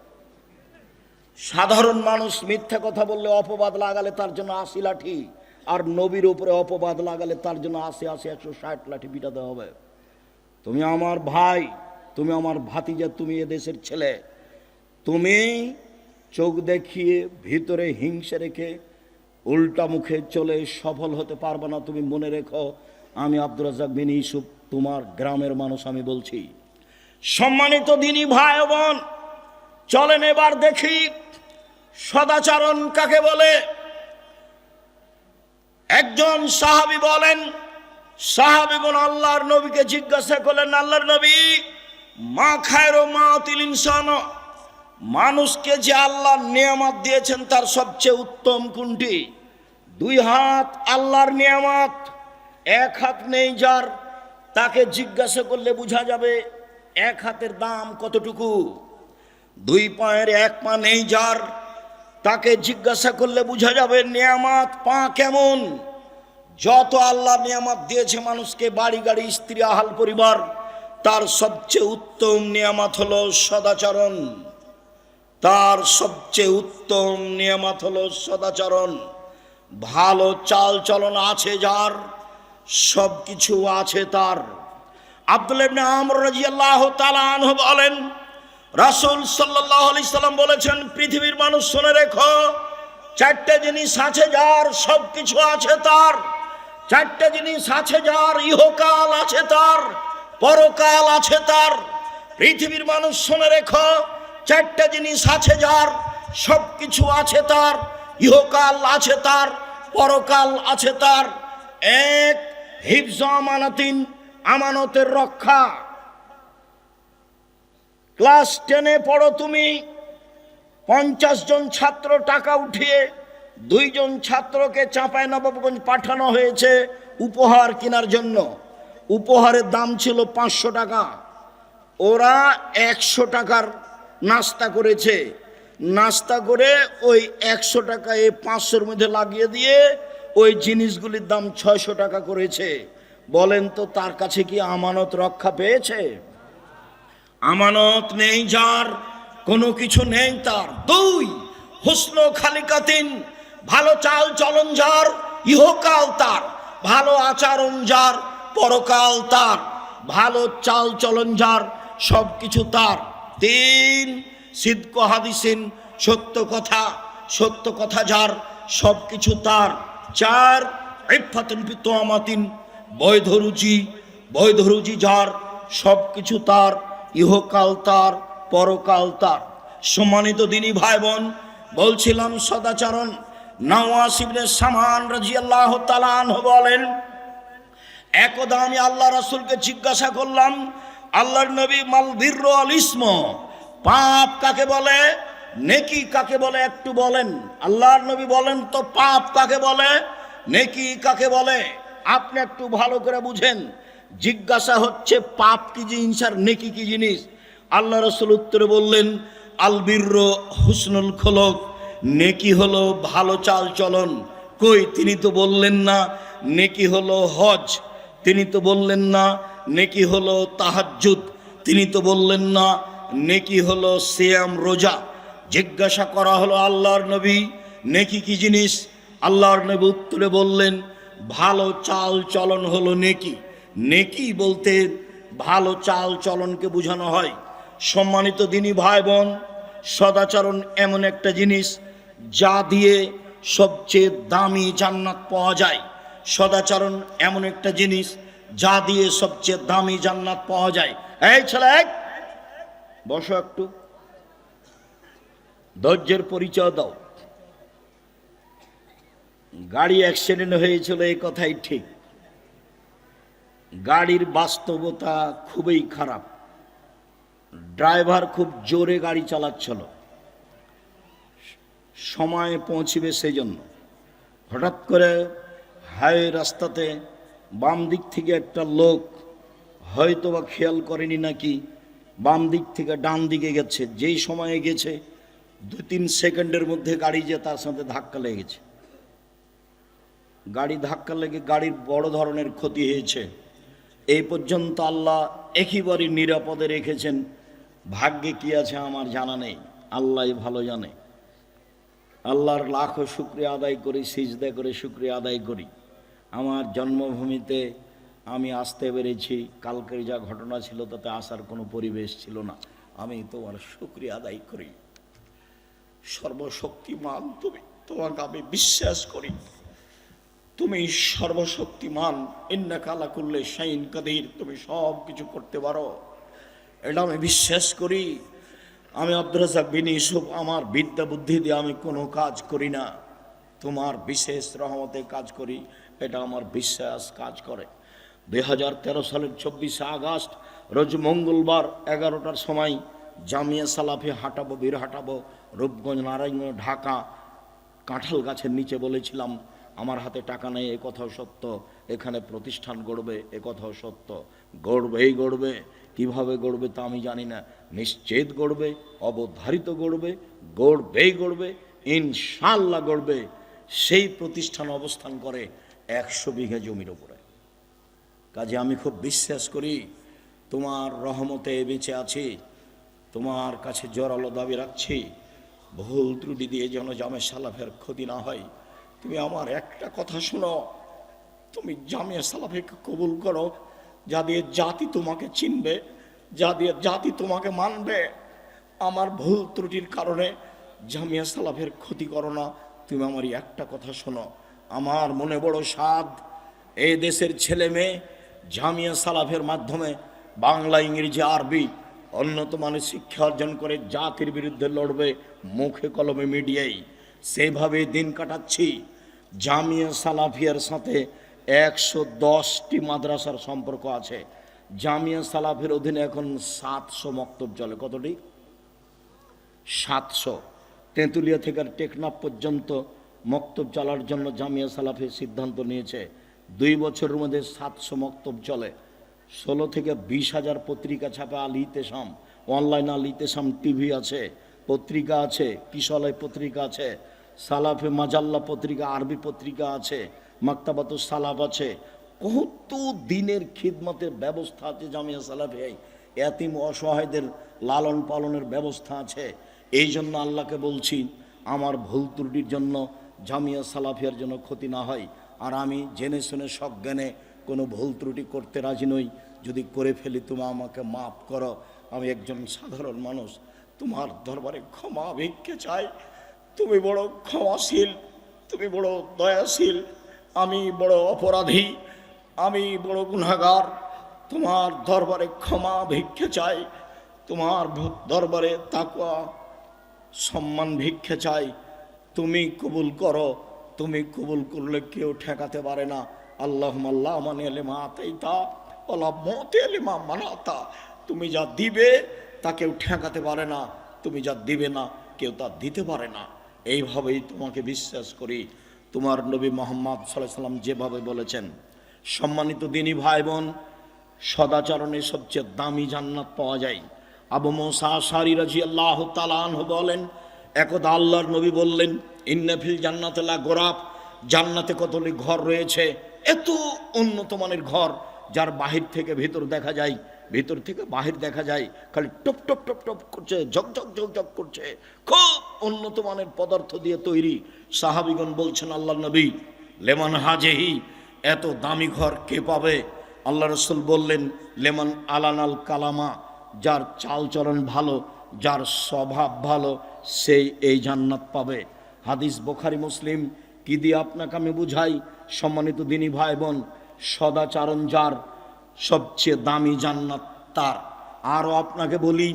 সাধারণ মানুষ মিথ্যা কথা বললে অপবাদ লাগালে তার জন্য 80 লাঠি, আর নবীর উপরে অপবাদ লাগালে তার জন্য 80 160 লাঠি পিটাতে হবে। তুমি আমার ভাই, তুমি আমার ভাতিজা, তুমি এদেশের ছেলে। তুমি চোখ দেখিয়ে ভিতরে হিংসা রেখে উল্টা মুখে চলে সফল হতে পারবে না। তুমি মনে রেখো, আমি আব্দুর রাজ্জাক বিন ইউসুফ তোমার গ্রামের মানুষ আমি বলছি। সম্মানিত দিনী ভাই বোন, চলেন এবার দেখি সদাচরণ কাকে বলে। একজন সাহাবী বলেন, সাহাবীগণ আল্লাহর নবীকে জিজ্ঞাসা করলেন, আল্লাহর নবী মা খায়রু মাতিল ইনসান, মানুষকে যে আল্লাহ নিয়ামত দিয়েছেন তার সবচেয়ে উত্তম কোনটি? 2 হাত আল্লাহর নিয়ামত, 1 হাত নেই যার, তাকে জিজ্ঞাসা করলে বোঝা যাবে 1 হাতের দাম কতটুকু। 2 পায়ের 1 পা নেই যার, তাকে জিজ্ঞাসা করলে বোঝা যাবে নিয়ামত পা কেমন। যত আল্লাহ নিয়ামত দিয়েছে মানুষকে, বাড়ি গাড়ি স্ত্রী আহাল পরিবার, তার সবচেয়ে উত্তম নিয়ামত হলো সদাচরণ। তার সবচেয়ে উত্তম নিয়ামত হলো সদাচরণ। ভালো চাল চলন আছে যার, সব কিছু আছে তার। আব্দুল্লাহ ইবনে আমর রাদিয়াল্লাহু তাআলা আনহু বলেন, রাসূল সাল্লাল্লাহু আলাইহি সাল্লাম বলেছেন, পৃথিবীর মানুষ শুনে রেখো, 4টে জিনিস আছে যার, সব কিছু আছে তার। 4টে জিনিস আছে যার, ইহকাল আছে তার, পরকাল আছে তার। পৃথিবীর মানুষ শুনে রেখো, 4টে জিনিস আছে যার, সব কিছু আছে তার, ইহকাল আছে তার, পরকাল আছে তার। 1 হিফজ আমানাতিন, আমানতের রক্ষা। ক্লাস 10-এ পড়ো তুমি, 50 জন ছাত্র টাকা উঠিয়ে 2 জন ছাত্রকে চাঁপাইনবাবগঞ্জ পাঠানো হয়েছে উপহার কেনার জন্য। উপহারের দাম ছিল 500 টাকা। ওরা 100 টাকার নাস্তা করেছে। নাস্তা করে ওই 100 টাকা এই 500-র মধ্যে লাগিয়ে দিয়ে ওই জিনিসগুলির দাম 600 টাকা করেছে। বলেন তো তার কাছে কি আমানত রক্ষা পেয়েছে? আমানত নেই যার, কোনো কিছু নেই তার। 2 হুসন খালিকাতিন, ভালো চাল চলন যার, ইহকাল তার। ভালো আচরণ যার, পরকাল তার। ভালো চাল চলন যার, সব কিছু তার। 3 সিদক হাদিসিন, সত্য কথা যার, সব কিছু তার। 4 ইফাতুন বিতওয়ামাতিন, বৈধ রুজি যার, সব কিছু তার, ইহকাল তার, পরকাল তার। সম্মানিত দিনী ভাই বোন, বলছিলাম সদাচরণ। নওয়াস ইবনে সামান রাদিয়াল্লাহু তাআলা আনহু বলেন, একদা আমি আল্লাহ রাসূলকে জিজ্ঞাসা করলাম, আল্লাহর নবী মাল বিররু আল ইসম, পাপ কাকে বলে, নেকি কাকে বলে একটু বলেন। আল্লাহর নবী বলেন তো পাপ কাকে বলে, নেকি কাকে বলে? আপনি একটু ভালো করে বুঝেন। জিজ্ঞাসা হচ্ছে পাপ কি জিনিস আর নেকি কি জিনিস। আল্লাহ রাসূল উত্তরে বললেন, আল বিররু হুসনুল খুলুক, নেকি হলো ভালো চাল চলন। কই, তিনি তো বললেন না নেকি হলো হজ, তিনি তো বললেন না নেকি হলো তাহাজ্জুদ, তিনি তো বললেন না নেকি হলো সিয়াম রোজা। জিজ্ঞাসা করা হলো আল্লাহর নবী নেকি কি জিনিস? আল্লাহর নবী উত্তরে বললেন ভালো চাল চলন হলো নেকি। নেকি বলতে ভালো চাল চলনকে বোঝানো হয়। সম্মানিত দিনী ভাই বোন, সদাচরণ এমন একটা জিনিস যা দিয়ে সবচেয়ে দামি জান্নাত পাওয়া যায়। সদাচরণ এমন একটা জিনিস যা দিয়ে সবচেয়ে দামি জান্নাত পাওয়া যায়। এই ছেলে, বসো, একটু ধৈর্যের পরিচয় দাও। গাড়ি অ্যাক্সিডেন্ট হয়েছিল, এই কথাই ঠিক। গাড়ির বাস্তবতা খুবই খারাপ। ড্রাইভার খুব জোরে গাড়ি চালাচ্ছিল, সময়ে পৌঁছবে সেই জন্য। হঠাৎ করে হাইওয়ে রাস্তাতে বাম দিক থেকে একটা লোক হয়তো বা খেয়াল করেনি নাকি বাম দিক থেকে ডান দিকে গেছে। যেই সময়ে গেছে 2-3 সেকেন্ডের মধ্যে গাড়ি যে তার সাথে ধাক্কা লেগেছে। গাড়ি ধাক্কা লেগে গাড়ির বড় ধরনের ক্ষতি হয়েছে। এই পর্যন্ত আল্লাহ একেবারে নিরাপদে রেখেছেন। ভাগ্যে কি আছে আমার জানা নেই, আল্লাহই ভালো জানে। আল্লাহর লাখো শুকরিয়া আদায় করি, সিজদা করে শুকরিয়া আদায় করি। আমার জন্মভূমিতে আমি আসতে পেরেছি। কালকের যা ঘটনা ছিল তাতে আসার কোনো পরিবেশ ছিল না। আমি তোমার শুকরিয়া আদায় করি। সর্বশক্তিমান তুমি, তোমাকে আমি বিশ্বাস করি। তুমি সর্বশক্তিমান, ইন্নাকা আলা কুল্লি শাইইন কাদির, তুমি সব কিছু করতে পারো, এটা আমি বিশ্বাস করি। আমি আব্দুর রাজ্জাক বিন ইউসুফ, আমার বিদ্যা বুদ্ধি দিয়ে আমি কোনো কাজ করি না, তোমার বিশেষ রহমতে কাজ করি, এটা আমার বিশ্বাস কাজ করে। 2013 সালের 24শে আগস্ট রোজ মঙ্গলবার 11টার সময় জামিয়া সালাফি হাঁটাবো, বীর হাঁটাবো, রূপগঞ্জ, নারায়ণগঞ্জ, ঢাকা। কাঁঠাল গাছের নিচে বলেছিলাম আমার হাতে টাকা নেই, এ কথাও সত্য। এখানে প্রতিষ্ঠান গড়বে, এ কথাও সত্য। গড়বেই গড়বে, কিভাবে গড়বে তা আমি জানি না, নিশ্চিত গড়বে, অবধারিত গড়বে, গড়বেই গড়বে, ইনশাআল্লাহ গড়বে। সেই প্রতিষ্ঠান অবস্থান করে 100 বিঘা জমির উপরে। কাজে আমি খুব বিশ্বাস করি তোমার রহমতে বেঁচে আছি, তোমার কাছে জোরালো দাবি রাখছি, ভুল ত্রুটি দিয়ে যেন জামে সালাফের ক্ষতি না হয়। তুমি আমার একটা কথা শোনো, তুমি জামিয়া সালাফিকে কবুল করো, যা দিয়ে জাতি তোমাকে চিনবে, যা দিয়ে জাতি তোমাকে মানবে। আমার ভুল ত্রুটির কারণে জামিয়া সালাফের ক্ষতি করো না। তুমি আমার একটা কথা শোনো, আমার মনে বড় সাধ, এই দেশের ছেলে মেয়ে জামিয়া সালাফের মাধ্যমে বাংলা, ইংরেজি, আরবি উন্নত মানের শিক্ষা অর্জন করে জাতির বিরুদ্ধে লড়বে মুখে কলমে মিডিয়ায়। সেভাবে দিন কাটাচ্ছি। জামিয়া সালাফিয়ার সাথে 110টি মাদ্রাসার সম্পর্ক আছে। জামিয়া সালাফের অধীনে এখন 700 মক্তব চলে। কতটি? 700। তেঁতুলিয়া থেকে টেকনাফ পর্যন্ত মক্তব চালার জন্য জামিয়া সালাফের সিদ্ধান্ত নিয়েছে। 2 বছরের মধ্যে 700 মক্তব চলে। 16 থেকে 20,000 পত্রিকা ছাপে। আল ইতেসাম অনলাইন, আল ইতেসাম টিভি আছে, পত্রিকা আছে, কিশলয় পত্রিকা আছে, সালাফে মাজাল্লা পত্রিকা, আরবি পত্রিকা আছে, মাকতাবাতুস সালাফ আছে। কত দিনের খিদমতের ব্যবস্থা আছে জামিয়া সালাফে। এতিম অসহায়দের লালন পালনের ব্যবস্থা আছে। এই জন্য আল্লাহকে বলছি আমার ভুল ত্রুটির জন্য জামিয়া সালাফিয়ার জন্য ক্ষতি না হয়। আর আমি জেনে শুনে সজ্ঞানে কোনো ভুল ত্রুটি করতে রাজি নই। যদি করে ফেলি তুমি আমাকে মাফ করো। আমি একজন সাধারণ মানুষ, তোমার দরবারে ক্ষমা ভিক্ষে চাই। তুমি বড় ক্ষমাশীল, তুমি বড় দয়াশীল। আমি বড় অপরাধী, আমি বড় গুনাহগার। তোমার দরবারে ক্ষমা ভিক্ষে চাই, তোমার দরবারে তাকওয়া সম্মান ভিক্ষে চাই। তুমি কবুল করো। তুমি কবুল করলে কেউ ঠেকাতে পারে না। আল্লাহুম্মা লা মানিয়া লিমা আতাইতা ওয়ালা মুতিয়া লিমা মানাতা। তুমি যা দিবে তা কেউ ঠেকাতে পারে না, তুমি যা দিবে না কেউ তা দিতে পারে না। এইভাবেই তোমাকে বিশ্বাস করি। তোমার নবী মুহাম্মদ সাল্লাল্লাহু আলাইহি সাল্লাম যেভাবে বলেছেন। সম্মানিত দিনী ভাই বোন, সদাচরণে সবচেয়ে দামি জান্নাত পাওয়া যায়। আবু মুসা আশআরী রাদিয়াল্লাহু তাআলা আনহু বলেন, একদা আল্লাহর নবী বললেন, ইন্না ফিল জান্নাতি লা গোরাফ, জান্নাতে কতগুলি ঘর রয়েছে, এত উন্নত মানের ঘর, যার বাহির থেকে ভেতর দেখা যায়, ভেতর থেকে বাহির দেখা যায়, খালি টপ টপ টপ টপ করছে, ঝকঝক ঝকঝক করছে, খুব উন্নত মানের পদার্থ দিয়ে তৈরি। সাহাবীগণ বলছেন, আল্লাহ নবী, লেমান হাজেহি, এত দামি ঘর কে পাবে? আল্লাহ রসুল বললেন, লেমান আলানাল কালামা, যার চালচলন ভালো, যার স্বভাব ভালো, সেই এই জান্নাত পাবে। হাদিস বুখারী মুসলিম। কি দিয়ে আপনাকে আমি বুঝাই সম্মানিত দিনী ভাই বোন, সদাচারণ যার, সবচেয়ে দামি জান্নাত তার। আরও আপনাকে বলি,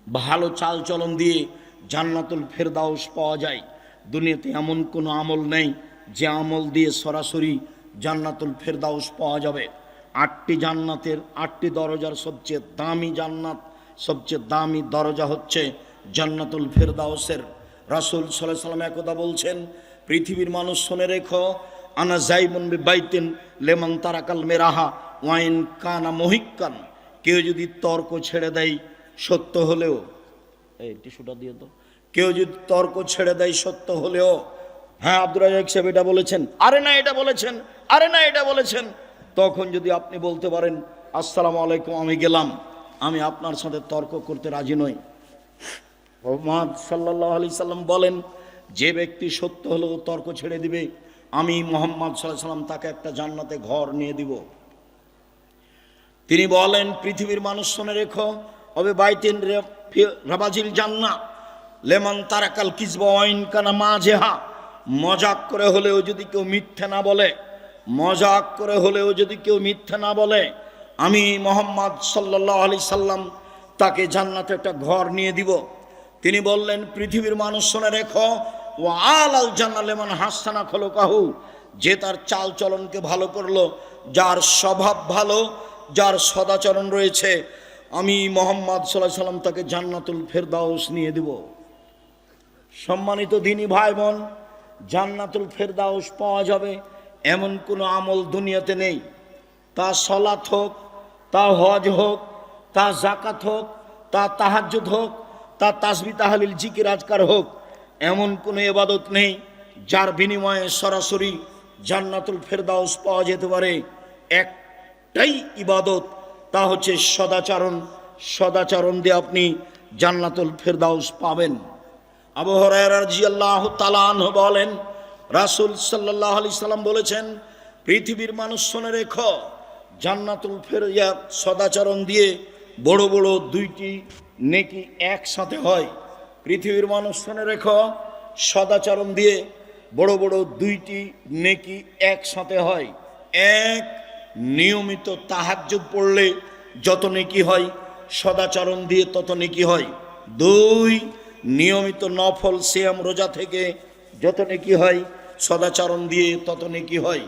ভালো চালচলন দিয়ে জান্নাতুল ফেরদাউস পাওয়া যায়। দুনিয়াতে এমন কোনো আমল নেই যে আমল দিয়ে সরাসরি জান্নাতুল ফেরদাউস পাওয়া যাবে। 8টি জান্নাতের 8টি দরজার সবচেয়ে দামি জান্নাত, সবচেয়ে দামি দরজা হচ্ছে জান্নাতুল ফেরদাউসের। রাসূল সাল্লাল্লাহু আলাইহি ওয়াসাল্লাম একদা বলছেন, পৃথিবীর মানুষ শুনে রেখো, আনা যাইবুন বিবাইতিন লেমান তারাকাল মেরাহা ওয়াইন কানা মহিক্কান, কেউ যদি তর্ক ছেড়ে দেয় সত্য হলেও, এই টিস্যুটা দিয়ে তো, কেউ যদি তর্ক ছেড়ে দেয় সত্য হলেও, হ্যাঁ আব্দুর রাজ্জাক সাহেব এটা বলেছেন, আরে না এটা বলেছেন, আরে না এটা বলেছেন, তখন যদি আপনি বলতে পারেন, আসসালামু আলাইকুম, আমি গেলাম, আমি আপনার সাথে তর্ক করতে রাজি নই। মুহাম্মদ সাল্লাল্লাহু আলাইহি সাল্লাম বলেন, যে ব্যক্তি সত্য হলেও তর্ক ছেড়ে দিবে, আমি মুহাম্মদ সাল্লাল্লাহু আলাইহি সাল্লাম তাকে একটা জান্নাতে ঘর নিয়ে দিব। তিনি বলেন, পৃথিবীর মানুষ শুনে রেখো, অবে বাইতিন রাবাজিল জান্নাহ লেমান তারাকাল কিযবা ওয়াইন কানা মাজেহা, মজাক করে হলেও যদি কেউ মিথ্যে না বলে, মজাক করে হলেও যদি কেউ মিথ্যে না বলে, আমি মুহাম্মদ সাল্লাল্লাহু আলাইহি সাল্লাম তাকে জান্নাতে একটা ঘর নিয়ে দিব। তিনি বললেন, পৃথিবীর মানুষ শুনে রেখো, ওয়া আলাল জান্নাহ লিমান হাসানা খুলুকাহু, যে তার চাল চলনকে ভালো করলো, যার স্বভাব ভালো, যার সদাচরণ রয়েছে, আমি মুহাম্মদ সাল্লাল্লাহু আলাইহি সাল্লাম তাকে জান্নাতুল ফেরদাউস নিয়ে দিব। সম্মানিত দিনী ভাই বোন, জান্নাতুল ফেরদাউস পাওয়া যাবে এমন কোনো আমল দুনিয়াতে নেই। তা সালাত হোক, তা হজ হোক, তা যাকাত হোক, তা তাহাজ্জুদ হোক, তা তাসবিহ তাহলিল জিকির আজকার হোক, এমন কোনো ইবাদত নেই যার বিনিময়ে সরাসরি জান্নাতুল ফেরদাউস পাওয়া যেতে পারে। একটাই ইবাদত, তা হচ্ছে সদাচরণ। সদাচরণ দিয়ে আপনি জান্নাতুল ফেরদাউস পাবেন। আবু হুরায়রা রাদিয়াল্লাহু তাআলা আনহু বলেন, রাসূল সাল্লাল্লাহু আলাইহি সাল্লাম বলেছেন, পৃথিবীর মানুষ শুনে রেখো, জান্নাতুল ফেরদাউস সদাচরণ দিয়ে বড় বড় 2টি নেকি একসাথে হয়। পৃথিবীর মানুষ শুনে রেখো, সদাচরণ দিয়ে বড় বড় 2টি নেকি একসাথে হয়। এক, নিয়মিত তাহাজ্জুদ পড়লে যত নেকি হয়, সদাচরণ দিয়ে তত নেকি হয়। 2, নিয়মিত নফল সিয়াম রোজা থেকে যত নেকি হয়, সদাচরণ দিয়ে তত নেকি হয়।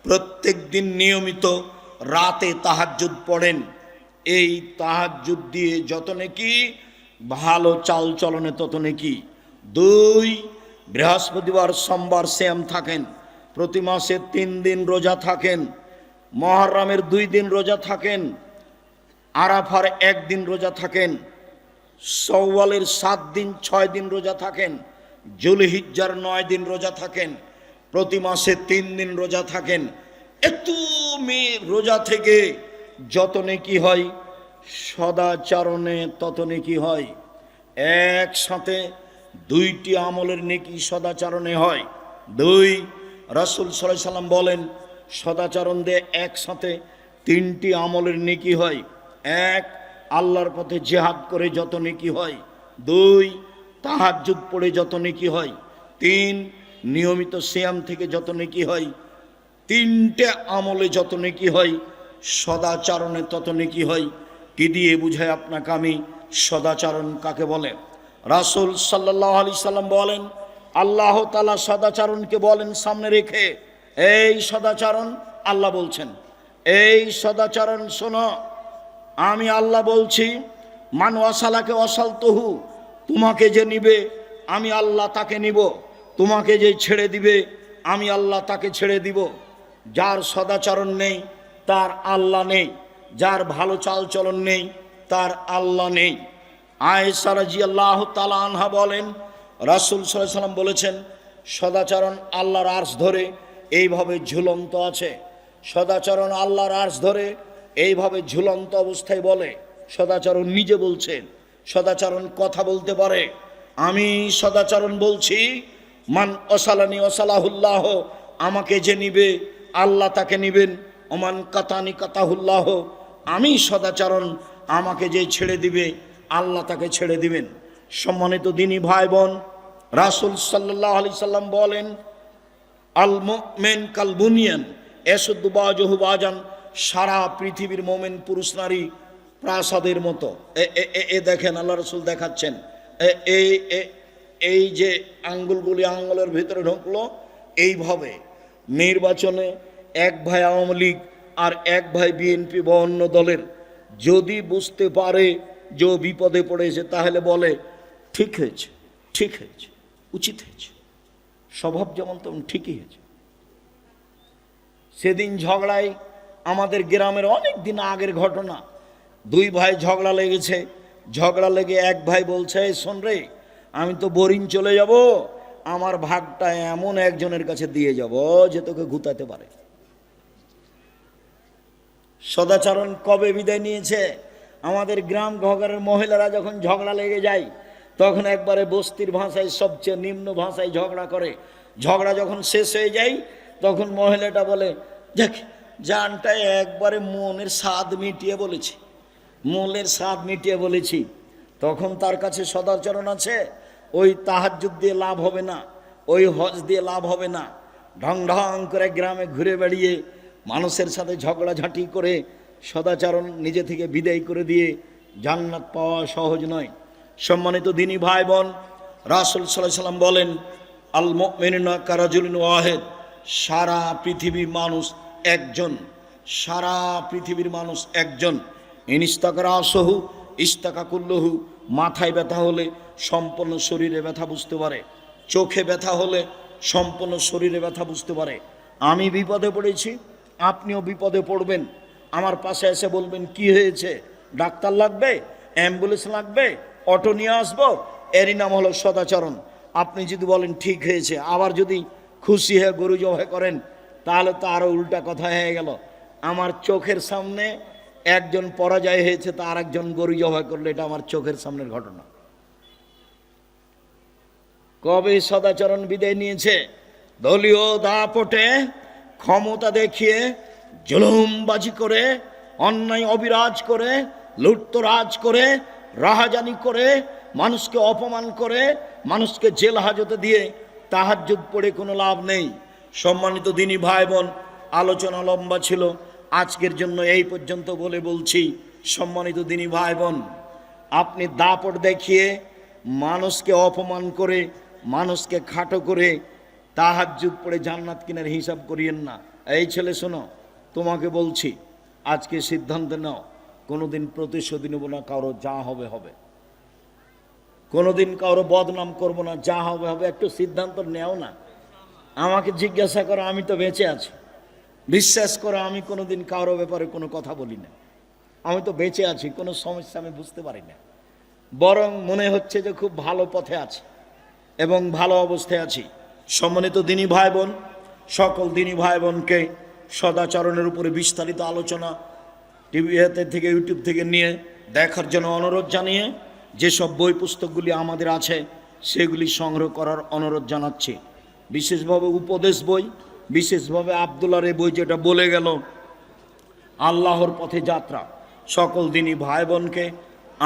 প্রত্যেক দিন নিয়মিত রাতে তাহাজ্জুদ পড়েন, এই তাহাজ্জুদ দিয়ে যত নেকি, ভালো চাল চলনে তত নেকি। 2, বৃহস্পতিবার সোমবার সিয়াম থাকেন, প্রতি মাসে 3 দিন রোজা থাকেন, মুহররমের 2 দিন রোজা থাকেন, আরাফার 1 দিন রোজা থাকেন, শাওয়ালের 7 দিন 6 দিন রোজা থাকেন, যুলহিজ্জার 9 দিন রোজা থাকেন, প্রতি মাসে 3 দিন রোজা থাকেন। এত রোজা থেকে যত নেকি হয়, সদাচরণে তত নেকি হয়। একসাথে 2টি আমলের নেকি সদাচরণে হয়। 2, রাসূল সাল্লাল্লাহু আলাইহি সাল্লাম বলেন, সদাচরণ দিয়ে একসাথে 3টি আমলের নেকি হয়। 1, আল্লাহর পথে জিহাদ করে যত নেকি হয়। 2, তাহাজ্জুদ পড়ে যত নেকি হয়। 3, নিয়মিত সিয়াম থেকে যত নেকি হয়। 3টে আমলে যত নেকি হয়, সদাচরণে তত নেকি হয়। কি দিয়ে বুঝাই আপনাকে আমি সদাচরণ কাকে বলে? রাসূল সাল্লাল্লাহু আলাইহি সাল্লাম বলেন, আল্লাহ তাআলা সদাচরণকে বলেন সামনে রেখে, এই সদাচরণ, আল্লাহ বলছেন, এই সদাচরণ শোনো, আমি আল্লাহ বলছি, মান ওয়াসালাকে ওয়াসালতুহু, তোমাকে যে নিবে আমি আল্লাহ তাকে নিব, তোমাকে যে ছেড়ে দিবে আমি আল্লাহ তাকে ছেড়ে দিব। যার সদাচরণ নেই তার আল্লাহ নেই, যার ভালো চাল চলন নেই তার আল্লাহ নেই। আয়েশা রাদিয়াল্লাহু তাআলা আনহা বলেন, রাসূল সাল্লাল্লাহু আলাইহি ওয়াসাল্লাম বলেছেন, সদাচরণ আল্লাহর আরশ ধরে এইভাবে ঝুলন্ত আছে। সদাচরণ আল্লাহর আরশ ধরে এইভাবে ঝুলন্ত অবস্থায় বলে। সদাচরণ নিজে বলছেন, সদাচরণ কথা বলতে পারে। আমি সদাচরণ বলছি, মান অসালানি অসালাহুল্লাহ, আমাকে যে নিবে আল্লাহ তাকে নিবেন। ওমান কাতানি কাতাহুল্লাহ, আমি সদাচরণ আমাকে যে ছেড়ে দিবে আল্লাহ তাকে ছেড়ে দিবেন। সম্মানিত দিনী ভাই বোন, রাসূল সাল্লাল্লাহু আলাইহি সাল্লাম বলেন, আল মুমিন কাল বুনিয়ান ইয়াসুদ্দু বাযুহু বাযান, সারা পৃথিবীর মুমিন পুরুষ নারী প্রাসাদের মতো। এ দেখেন আল্লাহ রাসূল দেখাচ্ছেন, এই যে আঙ্গুলগুলি আঙ্গুলের ভিতরে ঢুকলো, এইভাবে নির্বাচনে এক ভাই আওয়ামী লীগ আর এক ভাই বিএনপি বা অন্য দলের যদি বুঝতে পারে যে বিপদে পড়েছে, তাহলে বলে ঠিক হয়েছে, ঠিক হয়েছে, উচিত হয়েছে, স্বভাব যেমন তেমন ঠিকই হয়েছে। সেদিন ঝগড়ায় আমাদের গ্রামের অনেক দিন আগের ঘটনা, দুই ভাই ঝগড়া লেগেছে। ঝগড়া লেগে এক ভাই বলছে, শোন রে, আমি তো বোরিং চলে যাব, আমার ভাগটা এমন একজনের কাছে দিয়ে যাব যে তোকে গুতাতে পারে। সদাচরণ কবে বিদায় নিয়েছে? আমাদের গ্রাম ঘরের মহিলারা যখন ঝগড়া লেগে যায়, তখন একবারে বস্তির ভাষায় সবচেয়ে নিম্ন ভাষায় ঝগড়া করে। ঝগড়া যখন শেষ হয়ে যায়, তখন মহিলাটা বলে, দেখ জানটা একবারে মনের স্বাদ মিটিয়ে বলেছি, মনের স্বাদ মিটিয়ে বলেছি। তখন তার কাছে সদাচরণ আছে, ওই তাহাজ্জুদ দিয়ে লাভ হবে না, ওই হজ দিয়ে লাভ হবে না। ঢং ঢং করে গ্রামে ঘুরে বেড়িয়ে মানুষের সাথে ঝগড়াঝাঁটি করে সদাচরণ নিজে থেকে বিদায় করে দিয়ে জান্নাত পাওয়া সহজ নয়। সম্মানিত দিনী ভাই বোন, রাসূল সাল্লাল্লাহু আলাইহি সাল্লাম বলেন, আল মুমিনুনা কারাজুলিন ওয়াহিদ, সারা পৃথিবীর মানুষ একজন, সারা পৃথিবীর মানুষ একজন। ইনিস্তাকারা আসহু ইস্তাকা কুল্লহু, মাথায় ব্যথা হলে সম্পূর্ণ শরীরে ব্যথা বুঝতে পারে, চোখে ব্যথা হলে সম্পূর্ণ শরীরে ব্যথা বুঝতে পারে। আমি বিপদে পড়েছি, আপনিও বিপদে পড়বেন, আমার পাশে এসে বলবেন কি হয়েছে, ডাক্তার লাগবে, অ্যাম্বুলেন্স লাগবে, অটো নিয়ে আসবো, এরই নাম হলো সদাচরণ। আপনি যদি বলেন ঠিক হয়েছে, আবার যদি খুশি হয়ে গরু জবাই করেন, তাহলে তো আরো উল্টা কথা হয়ে গেল। আমার চোখের সামনে একজন পরাজয় হয়েছে, তা আর একজন গরু জবাই করলে এটা আমার চোখের সামনের ঘটনা। কবে সদাচরণ বিদায় নিয়েছে? দলীয় দাপটে ক্ষমতা দেখিয়ে জুলুমবাজি করে, অন্যায় অবিরাজ করে, লুটতরাজ করে, রাহাজানি করে, মানুষকে অপমান করে, মানুষকে জেল হাজতে দিয়ে তাহাজ্জুদ পড়ে কোনো লাভ নেই। সম্মানিত দিনী ভাই বোন, আলোচনা লম্বা ছিল, আজকের জন্য এই পর্যন্ত বলে বলছি, সম্মানিত দিনী ভাই বোন, আপনি দাপট দেখিয়ে মানুষকে অপমান করে, মানুষকে খাটো করে তাহাজ্জুদ পড়ে জান্নাত কিনার হিসাব করিয়েন না। এই ছেলে শোনো, তোমাকে বলছি, আজকে সিদ্ধান্ত নাও, কোনোদিন প্রতিশোধ নেব না, কারো যা হবে হবে, কোনোদিন কারো বদনাম করব না, যা হবে হবে, একটু সিদ্ধান্ত নেও না। আমাকে জিজ্ঞাসা করো, আমি তো বেঁচে আছি, বিশ্বাস করো আমি কোনোদিন কারো ব্যাপারে কোনো কথা বলি না, আমি তো বেঁচে আছি, কোনো সমস্যা আমি বুঝতে পারি না, বরং মনে হচ্ছে যে খুব ভালো পথে আছি এবং ভালো অবস্থায় আছি। সম্মানিত দিনী ভাই বোন, সকল দিনী ভাই বোনকে সদাচরণের উপরে বিস্তারিত আলোচনা টিভিতে থেকে, ইউটিউব থেকে নিয়ে দেখার জন্য অনুরোধ জানিয়ে, যেসব বই পুস্তকগুলি আমাদের আছে সেগুলি সংগ্রহ করার অনুরোধ জানাচ্ছি। বিশেষভাবে উপদেশ বই, বিশেষভাবে আব্দুল্লাহর এই বই, যেটা বলে গেল আল্লাহর পথে যাত্রা। সকল দিনী ভাই বোনকে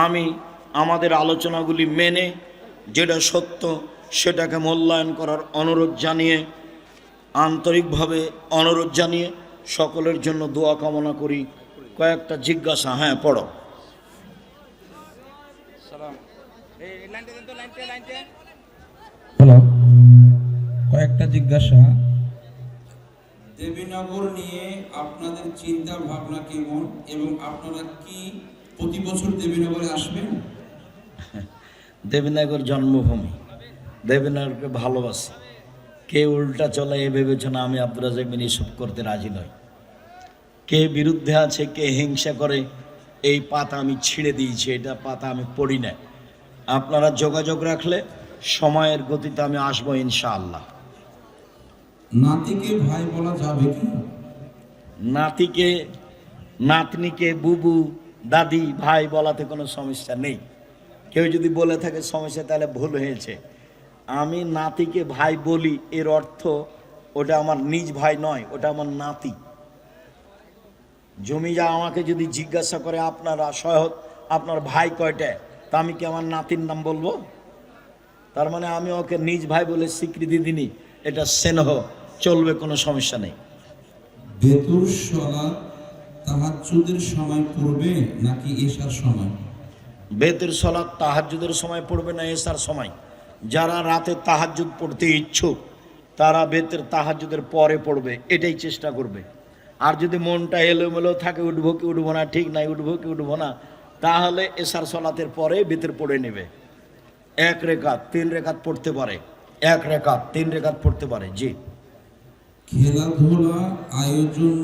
আমি আমাদের আলোচনাগুলি মেনে যেটা সত্য সেটাকে মূল্যায়ন করার অনুরোধ জানিয়ে, আন্তরিকভাবে অনুরোধ জানিয়ে সকলের জন্য দোয়া কামনা করি। কয়েকটা জিজ্ঞাসা, হ্যাঁ পড়ো। হ্যালো, কয়েকটা জিজ্ঞাসা। দেবীনগর নিয়ে আপনাদের চিন্তা ভাবনা কেমন এবং আপনারা কি প্রতি বছর দেবীনগরে আসবেন? দেবীনগর জন্মভূমি, দেবীনগরকে ভালোবাসি। কে উল্টা চলে এ বিবেচনা আমি আব্দুর রাজ্জাক বিন ইউসুফ করতে রাজি নই। কে বিরুদ্ধে আছে, কে হিংসা করে, এই পাতা আমি ছিঁড়ে দিয়েছি, এটা পাতা আমি পড়ি না। আপনারা যোগাযোগ রাখলে সময়ের গতিতে আমি আসবো ইনশাআল্লাহ। নাতিকে ভাই বলা যাবে কি? নাতিকে, নাতনিকে বুবু, দাদি, ভাই বলাতে কোনো সমস্যা নেই। কেউ যদি বলে থাকে সমস্যা, তাহলে ভুল হয়েছে। আমি নাতিকে ভাই বলি, এর অর্থ ওটা আমার নিজ ভাই নয়, ওটা আমার নাতি। জমিজা আমাকে যদি জিজ্ঞাসা করে আপনারা সহজ আপনার ভাই কয়টা, তা আমি কি আমার নাতির নাম বলবো? তার মানে আমি ওকে নিজ ভাই বলে স্বীকৃতি দিনি, এটা স্নেহ, চলবে, কোনো সমস্যা নেই। বেতুর সালাত তাহাজ্জুদের সময় পড়বে নাকি এশার সময়? বেতের সলাৎ তাহাজ্জুদের সময় পড়বে না এশার সময়? যারা রাতে তাহাজ্জুদ পড়তে ইচ্ছুক তারা বেতের তাহাজ্জুদের পরে পড়বে, এটাই চেষ্টা করবে। আর যদি মনটা এলোমেলো থাকে, উঠবো কি উঠবো না, ঠিক নাই, উঠবো কি উঠবো না, তাহলে এশার সলাতের পরে বেতের পড়ে নেবে। 1 রেকাত 3 রেকাত পড়তে পারে, 1 রেকাত 3 রেকাত পড়তে পারে। জি। খেলাধুলা আয়োজন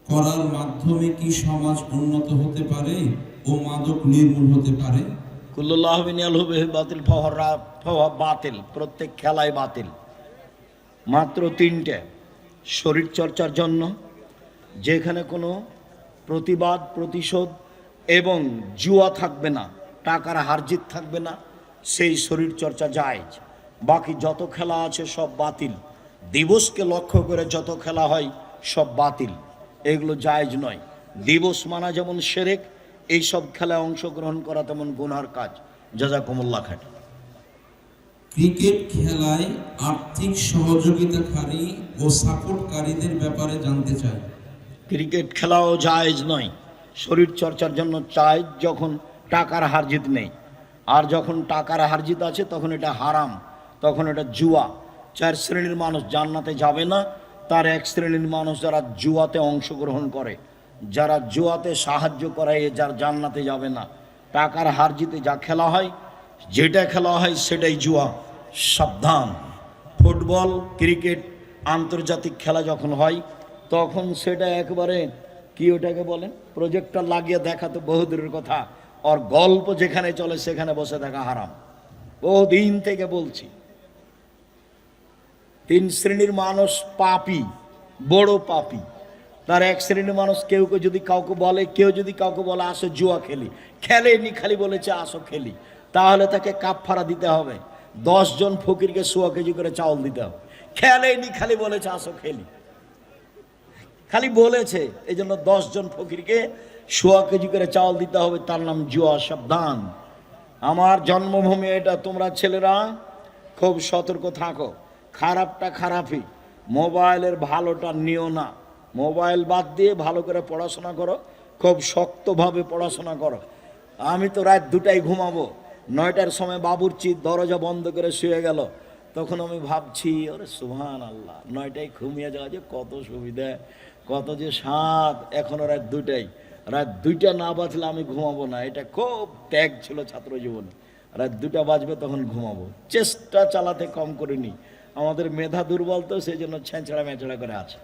করার মাধ্যমে কি সমাজ উন্নত হতে পারে ও মাদক নির্মূল হতে পারে? কুল্লুল্লাহ বিনিয়াল হুবে বাতিল ফহর বাতিল, প্রত্যেক খেলায় বাতিল। মাত্র 3টে শরীর চর্চার জন্য, যেখানে কোনো প্রতিবাদ, প্রতিশোধ এবং জুয়া থাকবে না, টাকার হারজিত থাকবে না, সেই শরীর চর্চা জায়েজ। বাকি যত খেলা আছে সব বাতিল। দিবসকে লক্ষ্য করে যত খেলা হয় সব বাতিল, এগুলো জায়েজ নয়। দিবস মানা যেমন শিরক, এইসব খেলায় অংশগ্রহণ করা তেমন গুনার কাজ। জাযাকুমুল্লাহ খাইর। ক্রিকেট খেলায় আর্থিক সহযোগিতাকারী ও সাপোর্টকারীদের ব্যাপারে জানতে চাই। ক্রিকেট খেলাও জায়েজ নয়। শরীর চর্চার জন্য চাই যখন টাকার হারজিত নেই, আর যখন টাকার হারজিত আছে তখন এটা হারাম, তখন এটা জুয়া। 4 শ্রেণীর মানুষ জান্নাতে যাবে না। তার 1 শ্রেণীর মানুষ যারা জুয়াতে অংশগ্রহণ করে, যারা জুয়াতে সাহায্য করায়, যার জান্নাতে যাবে না। টাকার হারজিতে যা খেলা হয়, যেটা খেলা হয় সেটাই জুয়া, সাবধান। ফুটবল, ক্রিকেট, আন্তর্জাতিক খেলা যখন হয় তখন সেটা একবারে কি ওটাকে বলেন, প্রজেক্টর লাগিয়ে দেখা তো বহুদূরের কথা, আর গল্প যেখানে চলে সেখানে বসে দেখা হারাম। বহুদিন থেকে বলছি। 3 শ্রেণীর মানুষ পাপী, বড় পাপী। তার 1 শ্রেণীর মানুষ কেউ যদি কাউকে বলে, কেউ যদি কাউকে বলে আসো জুয়া খেলি, খেলেনি, খালি বলেছে আসো খেলি, তাহলে তাকে কাফারা দিতে হবে। 10 জন ফকিরকে 100 কেজি করে চাউল দিতে হবে। খেলেনি, খালি বলেছে আসো খেলি, খালি বলেছে, এই জন্য 10 জন ফকিরকে 100 কেজি করে চাউল দিতে হবে, তার নাম জুয়া। সাবধান। আমার জন্মভূমি এটা, তোমরা ছেলেরা খুব সতর্ক থাকো। খারাপটা খারাপই, মোবাইলের ভালোটা নিও না। মোবাইল বাদ দিয়ে ভালো করে পড়াশোনা করো, খুব শক্তভাবে পড়াশোনা করো। আমি তো রাত 2টায় ঘুমাবো, 9টার সময় বাবুর্চি দরজা বন্ধ করে শুয়ে গেল, তখন আমি ভাবছি ওরে সুবহান আল্লাহ, 9টায় ঘুমিয়ে যাওয়া যে কত সুবিধা, কত যে স্বাদ। এখনো রাত 2টায়, রাত 2টা না বাজলে আমি ঘুমাবো না, এটা খুব ত্যাগ ছিল ছাত্র জীবনে। রাত 2টা বাজবে তখন ঘুমাবো। চেষ্টা চালাতে কম করিনি, আমাদের মেধা দুর্বল তো, সেই জন্য ছেঁচড়া মেচড়া করে আছে।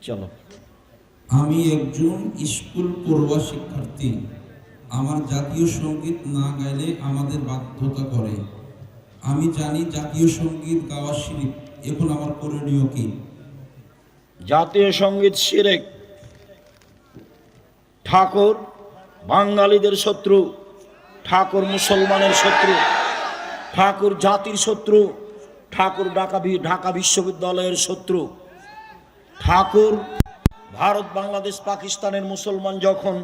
চলো। আমি একজন স্কুল পড়ুয়া শিক্ষার্থী। আমার জাতীয় সঙ্গীত না গাইলে আমাদের বাধ্যতা করে। আমি জানি জাতীয় সঙ্গীত গাওয়া শিরক, এখন আমার করণীয় কি? জাতীয় সঙ্গীত শিরক। ঠাকুর বাঙালিদের শত্রু, ঠাকুর মুসলমানের শত্রু, ঠাকুর জাতির শত্রু, ঠাকুর ঢাকা বিশ্ববিদ্যালয়ের শত্রু। ঠাকুর ভারত, বাংলাদেশ, পাকিস্তানের মুসলমান যখন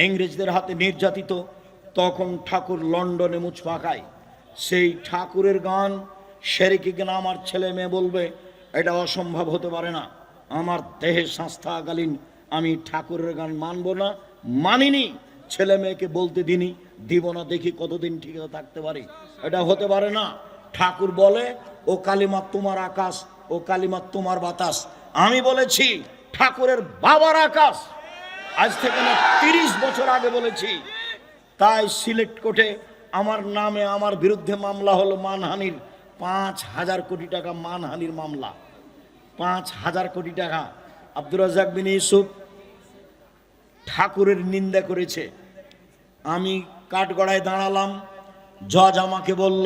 ইংরেজদের হাতে নির্যাতিত, তখন ঠাকুর লন্ডনে মুছ পাকায়। সেই ঠাকুরের গান, শিরকি গান আমার ছেলে মেয়ে বলবে, এটা অসম্ভব হতে পারে না। আমার দেহের সংস্থাকালীন আমি ঠাকুরের গান মানব না, মানিনি, ছেলে মেয়েকে বলতে দিনি, দিব না, দেখি কতদিন ঠিক থাকতে পারি। এটা হতে পারে না। ঠাকুর বলে ও কালিমা তোমার আকাশ, ও কালিমা তোমার বাতাস। আমি বলেছি ঠাকুরের বাবার আকাশ, আজ থেকে না 30 বছর আগে বলেছি। তাই সিলেট কোর্টে আমার নামে, আমার বিরুদ্ধে মামলা হলো মানহানির, 5,000 কোটি টাকা মানহানির মামলা, 5,000 কোটি টাকা। আব্দুর রাজ্জাক বিন ইউসুফ ঠাকুরের নিন্দা করেছে, আমি কাঠগড়ায় দাঁড়ালাম। জজ আমাকে বলল,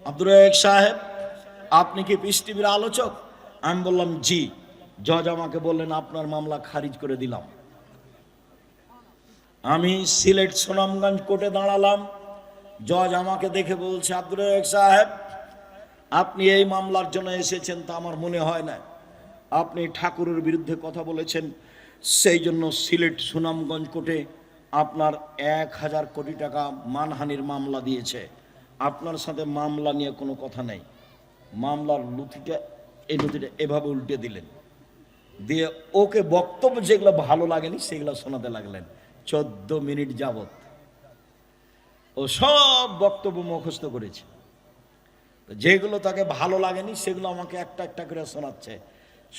আব্দুর রাজ্জাক সাহেব, আপনি কি পিস টিভির আলোচক? আমি বললাম জি। জজ আমাকে বললেন, আপনার মামলা খারিজ করে দিলাম। আমি সিলেট সুনামগঞ্জ কোর্টে দাঁড়ালাম। জজ আমাকে দেখে বলছে, আব্দুর রাজ্জাক সাহেব, আপনি এই মামলার জন্য এসেছেন তা আমার মনে হয় না। আপনি ঠাকুরের বিরুদ্ধে কথা বলেছেন, সেই জন্য সিলেট সুনামগঞ্জ কোর্টে আপনার 1000 কোটি টাকা মানহানির মামলা দিয়েছে। আপনার সাথে মামলা নিয়ে কোনো কথা নেই। মামলার এই নথিটা এভাবে উল্টে দিলেন, দিয়ে ওকে বক্তব্য যেগুলো ভালো লাগেনি সেগুলো শোনাতে লাগলেন। 14 মিনিট যাবত ও সব বক্তব্য মুখস্থ করেছে। যেগুলো তাকে ভালো লাগেনি সেগুলো আমাকে একটা একটা করে শোনাচ্ছে।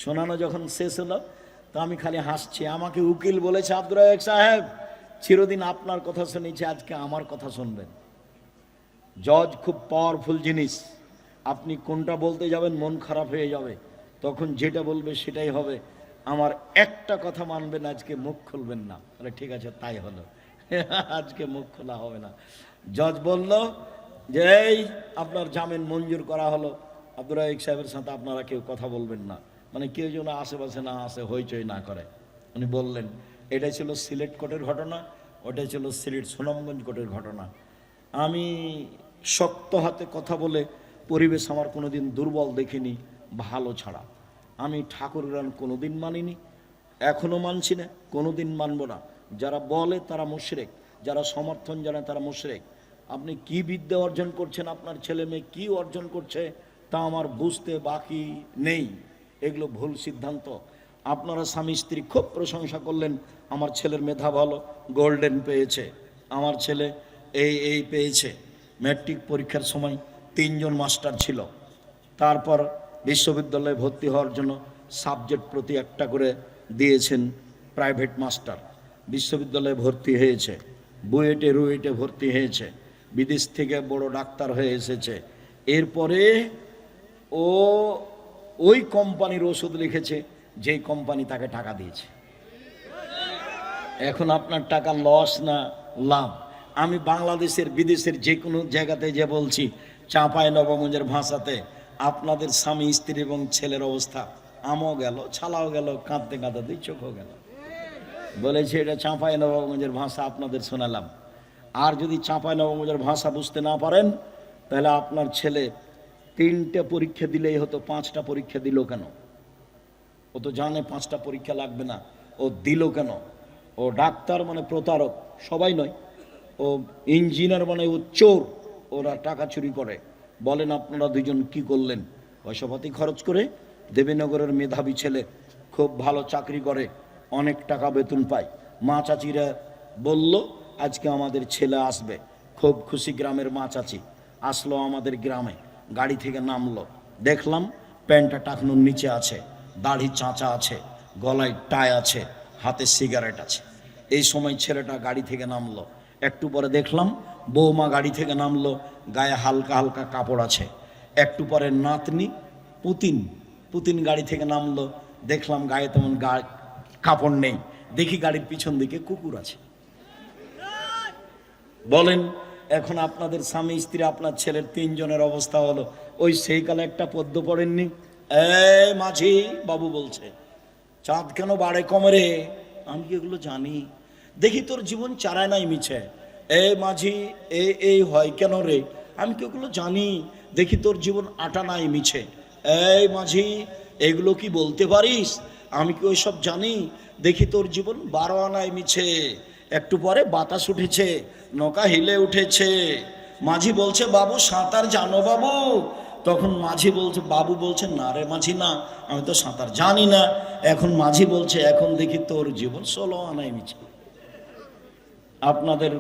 শোনানো যখন শেষ হলো, তো আমি খালি হাসছি। আমাকে উকিল বলেছে, আব্দুর রাজ্জাক সাহেব, চিরদিন আপনার কথা শুনেছি, আজকে আমার কথা শুনবেন। জজ খুব পাওয়ারফুল জিনিস। আপনি কোনটা বলতে যাবেন মন খারাপ হয়ে যাবে, তখন যেটা বলবে সেটাই হবে। আমার একটা কথা মানবেন, আজকে মুখ খুলবেন না। তাহলে ঠিক আছে, তাই হলো। আজকে মুখ খোলা হবে না। জজ বলল যে এই আপনার জামিন মঞ্জুর করা হলো, আব্দুর রাজ্জাক সাহেবের সাথে আপনারা কেউ কথা বলবেন না, মানে কেউ যেন আশেপাশে না আসে, হইচই না করে। উনি বললেন, এটাই ছিল সিলেট কোর্টের ঘটনা, ওটাই ছিল সিলেট সুনামগঞ্জ কোর্টের ঘটনা। আমি শক্ত হাতে কথা বলে পরিবেশ আমার কোনোদিন দুর্বল দেখিনি, ভালো ছাড়া। আমি ঠাকুরের গান কোনোদিন মানিনি, এখনো মানছি না, কোনোদিন মানব না। যারা বলে তারা মুশরিক, যারা সমর্থন জানায় তারা মুশরিক। আপনি কি বিদ্যা অর্জন করছেন, আপনার ছেলে মেয়ে কি অর্জন করছে, তা আমার বুঝতে বাকি নেই। এগুলো ভুল সিদ্ধান্ত। আপনারা স্বামী স্ত্রী খুব প্রশংসা করলেন, আমার ছেলের মেধা ভালো, গোল্ডেন পেয়েছে, আমার ছেলে এই পেয়েছে। ম্যাট্রিক পরীক্ষার সময় 3 জন মাস্টার ছিল। তারপর বিশ্ববিদ্যালয়ে ভর্তি হওয়ার জন্য সাবজেক্ট প্রতি একটা করে দিয়েছেন প্রাইভেট মাস্টার। বিশ্ববিদ্যালয়ে ভর্তি হয়েছে, বুয়েটে রুয়েটে ভর্তি হয়েছে, বিদেশ থেকে বড় ডাক্তার হয়ে এসেছে। এরপরে ও ওই কোম্পানির ওষুধ লিখেছে যেই কোম্পানি তাকে টাকা দিয়েছে। এখন আপনার টাকা লস না লাভ? আমি বাংলাদেশের বিদেশের যে কোনো জায়গাতে যে বলছি, চাঁপাই নবাবগঞ্জের ভাষাতে, আপনাদের স্বামী স্ত্রী এবং ছেলের অবস্থা আমও গেল, ছালাও গেল, কাঁদতে কাঁদতে 2 চোখও গেল। বলেছে এটা চাঁপাই নবাবগঞ্জের ভাষা, আপনাদের শোনালাম। আর যদি চাঁপাই নবাবগঞ্জের ভাষা বুঝতে না পারেন, তাহলে আপনার ছেলে 3টে পরীক্ষা দিলেই হতো, 5টা পরীক্ষা দিল কেন? ও তো জানে 5টা পরীক্ষা লাগবে না, ও দিল কেন? ও ডাক্তার মানে প্রতারক, সবাই নয়। ও ইঞ্জিনিয়ার মানে ও চোর, ওরা টাকা চুরি করে। বলেন আপনারা দুজন কি করলেন? পয়সাপাতি খরচ করে দেবীনগরের মেধাবী ছেলে, খুব ভালো চাকরি করে, অনেক টাকা বেতন পায়। মা চাচিরা বলল আজকে আমাদের ছেলে আসবে, খুব খুশি। গ্রামের মা চাচি আসলো আমাদের গ্রামে, গাড়ি থেকে নামলো, দেখলাম প্যান্টটা টাকনুর নিচে আছে, দাড়ি চাঁচা আছে, গলায় টাই আছে, হাতে সিগারেট আছে। এই সময় ছেলেটা গাড়ি থেকে নামলো। একটু পরে দেখলাম বৌমা গাড়ি থেকে নামলো, গায়ে হালকা হালকা কাপড় আছে। একটু পরে নাতনি পুতিন গাড়ি থেকে নামলো, দেখলাম গায়ে তেমন কাপড় নেই। দেখি গাড়ির পিছন দিকে কুকুর আছে। বলেন এখন আপনাদের স্বামী স্ত্রী, আপনার ছেলের 3 জনের অবস্থা হলো। ওই সেই কালে একটা পদ্য পড়েননি, এই মাঝি বাবু বলছে, চাঁদ কেন বাড়ে কমে রে? আমি কি এগুলো জানি? দেখি তোর জীবন চারায় নাই মিছে। এই মাঝি এই হয় কেন রে? আমি কি ওগুলো জানি? দেখি তোর জীবন আটা নাই মিছে। এই মাঝি এগুলো কি বলতে পারিস? আমি কি ওইসব জানি? দেখি তোর জীবন 12 আনায় মিছে। একটু পরে বাতাস উঠেছে, নৌকা হিলে উঠেছে। মাঝি বলছে, বাবু সাঁতার জানো বাবু? তখন মাঝি বলছে, বাবু বলছে, না রে মাঝি না, আমি তো সাঁতার জানি না। এখন মাঝি বলছে, এখন দেখি তোর জীবন 16 আনায় মিছে। আপনাদের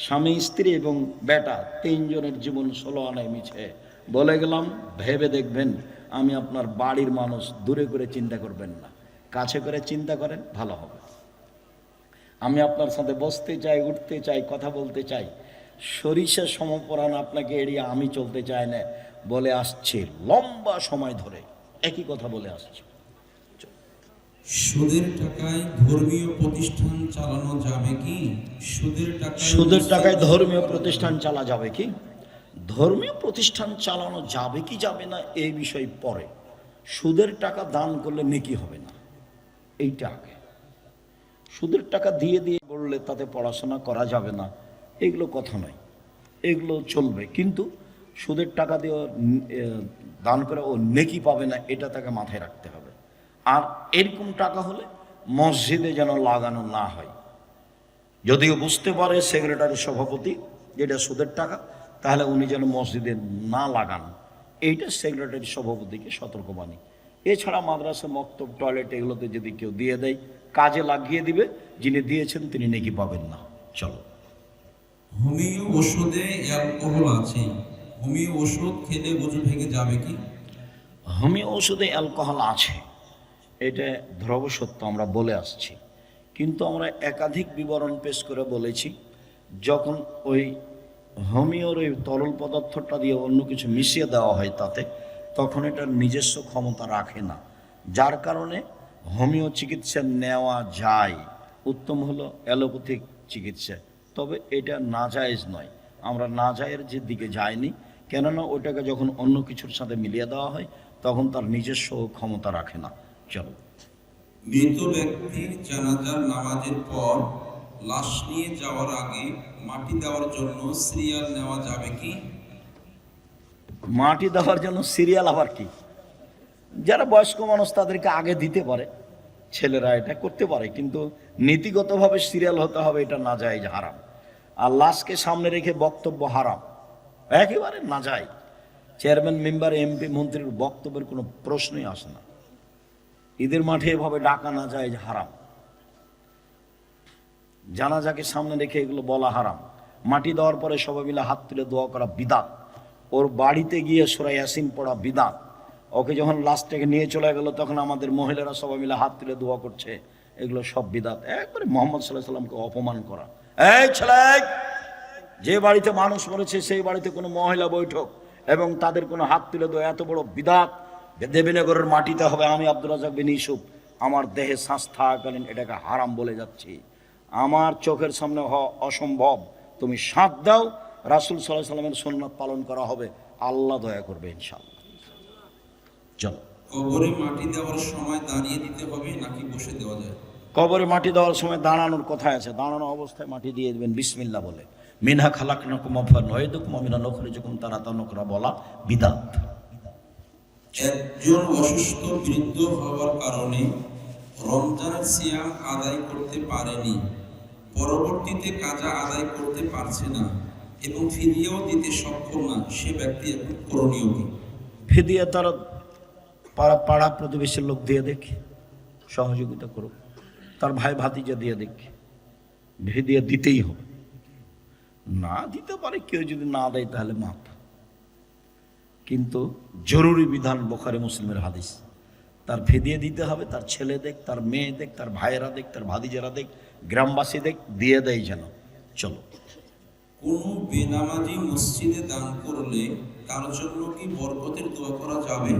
স্বামী স্ত্রী এবং বেটা 3 জনের জীবন 16 আনায় মিছে। বলে গেলাম, ভেবে দেখবেন। আমি আপনার বাড়ির মানুষ, দূরে করে চিন্তা করবেন না, কাছে করে চিন্তা করেন, ভালো হবে। আমি আপনার সাথে বসতে চাই, উঠতে চাই, কথা বলতে চাই। সরিষা সমপরাণ আপনাকে এড়িয়ে আমি চলতে চাই না, বলে আসছি লম্বা সময় ধরে একই কথা বলে আসছি। সুদের টাকায় ধর্মীয় প্রতিষ্ঠান চালানো যাবে কি? সুদের টাকায় ধর্মীয় প্রতিষ্ঠান চালা যাবে কি? ধর্মীয় প্রতিষ্ঠান চালানো যাবে কি যাবে না এই বিষয় পরে। সুদের টাকা দান করলে নেকি হবে না, এইটা আগে। সুদের টাকা দিয়ে দিয়ে বললে তাতে পড়াশোনা করা যাবে না, এগুলো কথা নয়, এগুলো চলবে, কিন্তু সুদের টাকা দিয়ে দান করে ও নেকি পাবে না, এটা তাকে মাথায় রাখতে হবে। আর এরকম টাকা হলে মসজিদে যেন লাগানো না হয়। যদিও বুঝতে পারে সেক্রেটারি সভাপতি যেটা সুদের টাকা, তাহলে উনি যেন মসজিদে না লাগান, এইটা সেক্রেটারি সভাপতিকে সতর্কবাণী। এছাড়া মাদ্রাসা, মক্তব, টয়লেট এগুলোতে যদি কেউ দিয়ে দেয়, কাজে লাগিয়ে দিবে, যিনি দিয়েছেন তিনি নেকি পাবেন না। চলো। হোমিও ওষুধে অ্যালকোহল আছে, হোমিও ওষুধ খেলে ওযু ভেঙে যাবে কি? হোমিও ওষুধে অ্যালকোহল আছে, এটা ধ্রুব সত্য, আমরা বলে আসছি। কিন্তু আমরা একাধিক বিবরণ পেশ করে বলেছি, যখন ওই হোমিওর ওই তরল পদার্থটা দিয়ে অন্য কিছু মিশিয়ে দেওয়া হয় তাতে, তখন এটার নিজস্ব ক্ষমতা রাখে না, যার কারণে হোমিও চিকিৎসা নেওয়া যায়। উত্তম হলো অ্যালোপ্যাথিক চিকিৎসা, তবে এটা নাজায়েজ নয়। আমরা নাজায়ের যে দিকে যাইনি, কেননা ওইটাকে যখন অন্য কিছুর সাথে মিলিয়ে দেওয়া হয় তখন তার নিজস্ব ক্ষমতা রাখে না। চলো। মৃত ব্যক্তির জানাজার নামাজের পর লাশ নিয়ে যাওয়ার আগে মাটি দেওয়ার জন্য সিরিয়াল নেওয়া যাবে কি? মাটি দেওয়ার জন্য সিরিয়াল আবার কি? যারা বয়স্ক মানুষ তাদেরকে আগে দিতে পারে, ছেলেরা এটা করতে পারে, কিন্তু নীতিগতভাবে সিরিয়াল হতে হবে, এটা নাজায়েজ, হারাম। আর লাশকে সামনে রেখে বক্তব্য হারাম, একেবারে নাজায়েজ। চেয়ারম্যান, মেম্বার, এমপি, মন্ত্রীর বক্তব্যের কোনো প্রশ্নই আসে না। ঈদের মাঠে এভাবে ডাকা নাজায়েজ, হারাম। জানাজাকে সামনে রেখে এগুলো বলা হারাম। মাটি দেওয়ার পরে সবাই মিলে হাত তুলে দোয়া করা বিদাত। ওর বাড়িতে গিয়ে সূরা ইয়াসিন পড়া বিদাত। ওকে যখন লাশটাকে নিয়ে চলে গেল তখন আমাদের মহিলারা সবাই মিলে হাত তুলে দোয়া করছে, এগুলো সব বিদাত। একবারে মুহাম্মদ সাল্লাল্লাহু আলাইহি সাল্লামকে অপমান করা। এই ছেলে, যে বাড়িতে মানুষ মরেছে সেই বাড়িতে কোনো মহিলা বৈঠক এবং তাদের কোনো হাত তুলে দেওয়া এত বড় বিদাত। দেবীনগরের মাটিতে হবে। আমি আব্দুর রাজ্জাক বিন ইউসুফ আমার দেহে শ্বাস থাকাকালীন এটাকে হারাম বলে যাচ্ছি। আমার চোখের সামনে অসম্ভব, তুমি সাথ দাও, রাসূল সাল্লাল্লাহু আলাইহি সাল্লামের সুন্নাত পালন করা হবে, আল্লাহ দয়া করবে ইনশাআল্লাহ। চলো। কবরে মাটি দেওয়ার সময় দাঁড়িয়ে দিতে হবে নাকি বসে দেওয়া যায়? কবরে মাটি দেওয়ার সময় দাঁড়ানোর কথাই আছে, দাঁড়ানো অবস্থায় মাটি দিয়ে দেবেন বিসমিল্লাহ বলে। মিনহা খালাকনাকুম ওয়া নুইদুকুম ওয়া মিনহা নুখরিজুকুম তারাতান উখরা বলা বিদআত। একজন অসুস্থ বৃদ্ধ হওয়ার কারণে রমজানের সিয়াম আদায় করতে পারেনি, পরবর্তীতে কাজা আদায় করতে পারছে না এবং ফিদিয়াও দিতে সক্ষম না, সে ব্যক্তি এখন করণীয় কি? ফিদিয়া তার পাড়া প্রতিবেশীর লোক দিয়ে দেখে সহযোগিতা করুক, তার ভাই ভাতিজা দিয়ে দেখে, ফিদিয়া দিতেই হবে। না দিতে পারে কেউ, যদি না দেয় তাহলে মাপ। কিন্তু জরুরি বিধান বুখারী মুসলিমের হাদিস, তার ফিদিয়া দিতে হবে। তার ছেলে দেখ, তার মেয়ে দেখ, তার ভাইয়েরা দেখ, তার ভাতিজারা দেখ, গ্রামবাসী দেখ, দিয়ে দেয় যেন। চলো। কোন বেনামাজি মসজিদে দান করলে তার জন্য কি বরকতের দোয়া করা যাবে?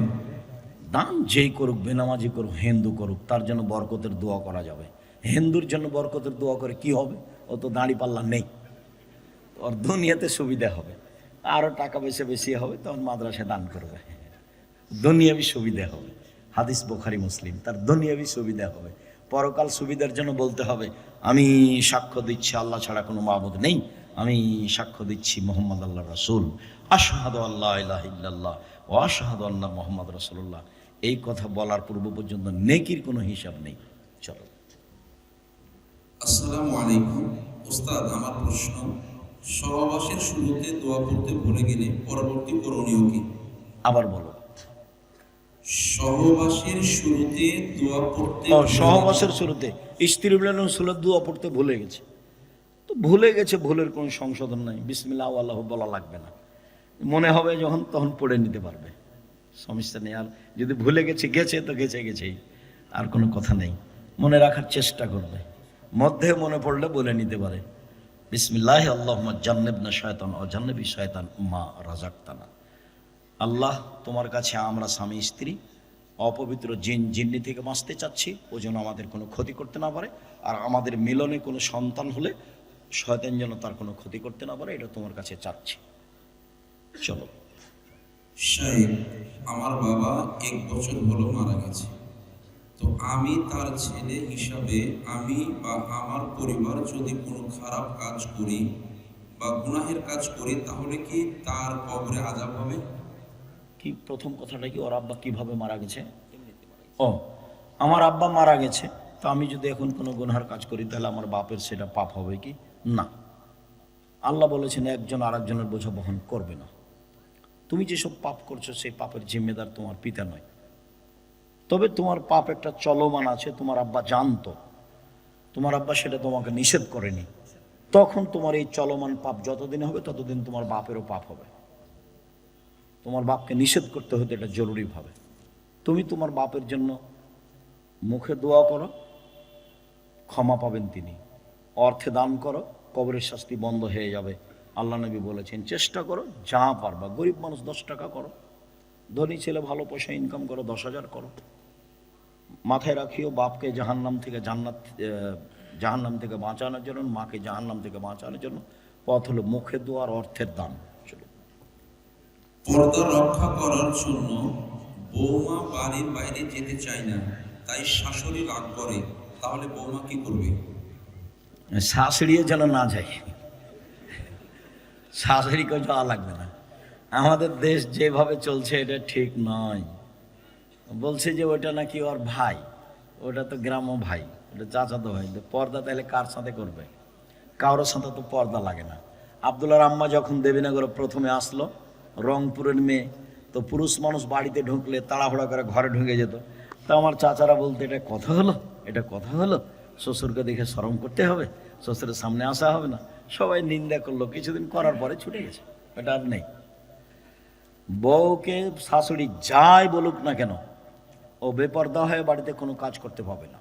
দান যেই করুক, বেনামাজি করুক, হিন্দু করুক, তার জন্য বরকতের দোয়া করা যাবে। হিন্দুর জন্য বরকতের দোয়া করে কি হবে? ও তো দাঁড়ি পাল্লা নেই, ওর দুনিয়াতে সুবিধা হবে, আরও টাকা বেশি বেশি হবে, তখন মাদ্রাসায় দান করবে, দুনিয়াবি সুবিধা হবে। হাদিস বুখারী মুসলিম, তার দুনিয়াবি সুবিধা হবে। পরকাল সুবিধার জন্য বলতে হবে, আমি সাক্ষ্য দিচ্ছি আল্লাহ ছাড়া কোনো মাবুদ নেই, আমি সাক্ষ্য দিচ্ছি মুহাম্মদ আল্লাহ রাসূল, আশহাদু আল্লা ইলাহা ইল্লাল্লাহ ওয়া আশহাদু আন্না মুহাম্মদ রাসূলুল্লাহ। এই কথা বলার পূর্ব পর্যন্ত নেকির কোনো হিসাব নেই। চলো। আসসালামু আলাইকুম ওস্তাদ, আমার প্রশ্ন, সহবাসের শুরুতে দোয়া পড়তে ভুলে গেলে পরবর্তী করণীয় কি? আবার বলো। সহবাসের শুরুতে দোয়া পড়তে সহবাসের শুরুতে স্ত্রী মিলনের শুরুতে দোয়া পড়তে ভুলে গেছে, তো ভুলে গেছে, ভুলের কোনো সংশোধন নাই, বিসমিল্লাহ আল্লাহ বলা লাগবে না, মনে হবে যখন তখন পড়ে নিতে পারবে, সমস্যা নেই। আর যদি ভুলে গেছে গেছে তো গেছেই, আর কোনো কথা নেই, মনে রাখার চেষ্টা করবে, মধ্যে মনে পড়লে বলে নিতে পারে বিসমিল্লাহ আল্লাহুম্মা জান্নিবনা শায়তান ওয়া জান্নিবি শায়তান মা রাযাকতানা। আল্লাহ, তোমার কাছে আমরা স্বামী স্ত্রী, অপবিত্র জিন্নি থেকে বাঁচতে চাচ্ছি, ও যেন আমাদের কোনো ক্ষতি করতে না পারে, আর আমাদের মিলনে কোনো সন্তান হলে শয়তান যেন তার কোনো ক্ষতি করতে না পারে, এটা তোমার কাছে চাচ্ছি। চলো। শাইখ, আমার বাবা 1 বছর হলো মারা গেছে। তো আমি তার ছেলে হিসাবে আমি বা আমার পরিবার যদি কোনো খারাপ কাজ করি বা গুনাহের কাজ করি, তাহলে কি তার কবরে আযাব হবে? কি প্রথম কথাটা কি, ওর আব্বা কিভাবে মারা গেছে? ও, আমার আব্বা মারা গেছে, তো আমি যদি এখন কোনো গুনহার কাজ করি তাহলে আমার বাপের সেটা পাপ হবে কি? না। আল্লাহ বলেছেন একজন আরেকজনের বোঝা বহন করবে না। তুমি যেসব পাপ করছো সেই পাপের জিম্মেদার তোমার পিতা নয়, তবে তোমার পাপ একটা চলমান আছে, তোমার আব্বা জানতো, তোমার আব্বা সেটা তোমাকে নিষেধ করেনি, তখন তোমার এই চলমান পাপ যতদিন হবে ততদিন তোমার বাপেরও পাপ হবে। তোমার বাপকে নিষেধ করতে হতো এটা জরুরিভাবে। তুমি তোমার বাপের জন্য মুখে দোয়া করো, ক্ষমা পাবেন তিনি। অর্থে দান করো, কবরের শাস্তি বন্ধ হয়ে যাবে। আল্লাহ নবী বলেছেন চেষ্টা করো যা পারবা। গরিব মানুষ 10 টাকা করো, ধনী ছেলে ভালো পয়সা ইনকাম করো, 10,000 করো। মাথায় রাখিও বাপকে জাহান্নাম থেকে জাহান্নাম থেকে বাঁচানোর জন্য, মাকে জাহান্নাম থেকে বাঁচানোর জন্য পথ হলো মুখে দোয়ার, অর্থের দান। চলো। পর্দা রক্ষা করার জন্য বৌমা বাড়ির বাইরে যেতে চায় না, তাই শাশুড়ি রাগ করে, তাহলে বৌমা কি করবে? শাশুড়িও যেন না যায়, শাশুড়িকেও যাওয়া লাগবে না। আমাদের দেশ যেভাবে চলছে এটা ঠিক নয়। বলছে যে ওটা নাকি ওর ভাই, ওটা তো গ্রাম্য ভাই, ওটা চাচাতো ভাই, তো পর্দা তাহলে কার সাথে করবে? কারোর সাথে তো পর্দা লাগে না। আব্দুল্লাহর আম্মা যখন দেবীনগরে প্রথমে আসলো, রংপুরের মেয়ে, তো পুরুষ মানুষ বাড়িতে ঢুকলে তাড়াহুড়া করে ঘরে ঢুকে যেত। তো আমার চাচারা বলতো এটা কথা হলো, এটা কথা হলো, শ্বশুরকে দেখে শরম করতে হবে, শ্বশুরের সামনে আসা হবে না। সবাই নিন্দা করলো, কিছুদিন করার পরে ছুটে গেছে, এটা আর নেই। বউকে শাশুড়ি যাই বলুক না কেন, ও বেপর্দা হয়ে বাড়িতে কোনো কাজ করতে পাবে না।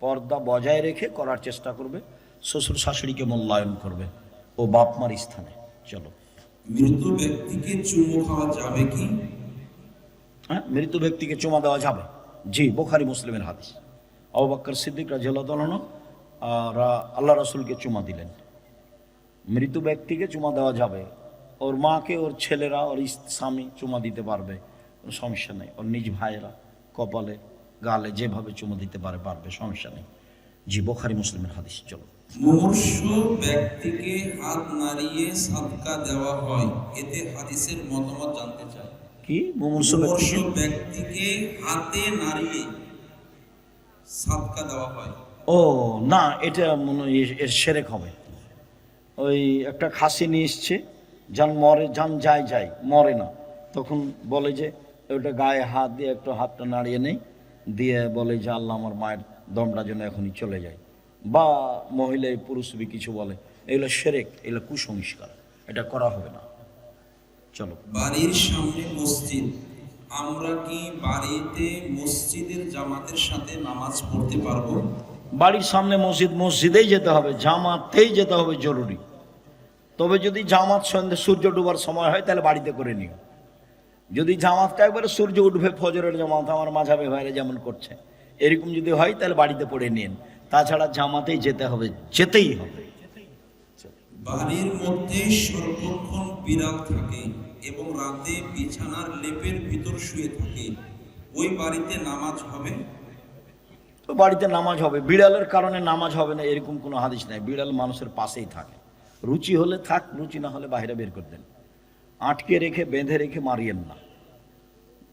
পর্দা বজায় রেখে করার চেষ্টা করবে, শ্বশুর শাশুড়িকে মূল্যায়ন করবে, ও বাপ মার স্থানে। চলো। মৃত ব্যক্তিকে চুমু খাওয়া যাবে কি? হ্যাঁ, মৃত ব্যক্তিকে চুমা দেওয়া যাবে। জি, বুখারী মুসলিমের হাদিস। আবু বকর সিদ্দিক রাদিয়াল্লাহু আনহু আর আল্লাহ রাসূলকে চুমা দিলেন। মৃত ব্যক্তিকে চুমা দেওয়া যাবে। ওর মাকে, ওর ছেলেরা, ওর স্বামী চুমা দিতে পারবে, কোনো সমস্যা নেই। ওর নিজ ভাইয়েরা কপালে, গালে যেভাবে চুমা দিতে পারবে, সমস্যা নেই। জি, বুখারী মুসলিমের হাদিস। চলো। মুমূর্ষু ব্যক্তিকে হাত নাড়িয়ে সাদকা দেওয়া হয়, এতে হাদিসের মতামত জানতে চাই। কি মুমূর্ষু মুমূর্ষু ব্যক্তিকে? ব্যক্তিকে হাতে নাড়িয়ে সাদকা দেওয়া হয়। ও না, এটা মনে হয় এর সেরেক হবে। ওই একটা খাসি নিয়ে এসছে, যান মরে, যান যায় মরে না, তখন বলে যে ওটা গায়ে হাত দিয়ে একটু হাতটা নাড়িয়ে নেই, দিয়ে বলে যে আল্লাহ আমার মায়ের দমটা যেন এখনই চলে যায়, বা মহিলা পুরুষ কিছু বলে, এগুলো সেরেক, এগুলো কুসংস্কার, এটা করা হবে না। চলো। বাড়ির সামনে মসজিদ, আমরা কি বাড়িতে মসজিদের জামাতের সাথে নামাজ পড়তে পারবো? বাড়ির সামনে মসজিদ, মসজিদেই যেতে হবে, জামাতেই যেতে হবে জরুরি। তবে যদি জামাত সূর্য ডুবার সময় হয় তাহলে বাড়িতে করে নিও। যদি জামাতটা একবারে সূর্য উঠবে, ফজরের জামাত আমার মাঝাবে ভাইরা যেমন করছে, এরকম যদি হয় তাহলে বাড়িতে পড়ে নিন। তাছাড়া জামাতেই যেতে হবে, যেতেই হবে। বাড়ির মধ্যে সর্বক্ষণ বিড়াল থাকে এবং রাতে বিছানার লেপের ভিতর শুয়ে থাকে, ওই বাড়িতে নামাজ হবে? তো বাড়িতে নামাজ হবে, বিড়ালের কারণে নামাজ হবে না এরকম কোনো হাদিস নাই। বিড়াল মানুষের পাশেই থাকে, রুচি হলে থাক, রুচি না হলে বাইরে বের করে দেন। আটকে রেখে, বেঁধে রেখে মারিয়েন না,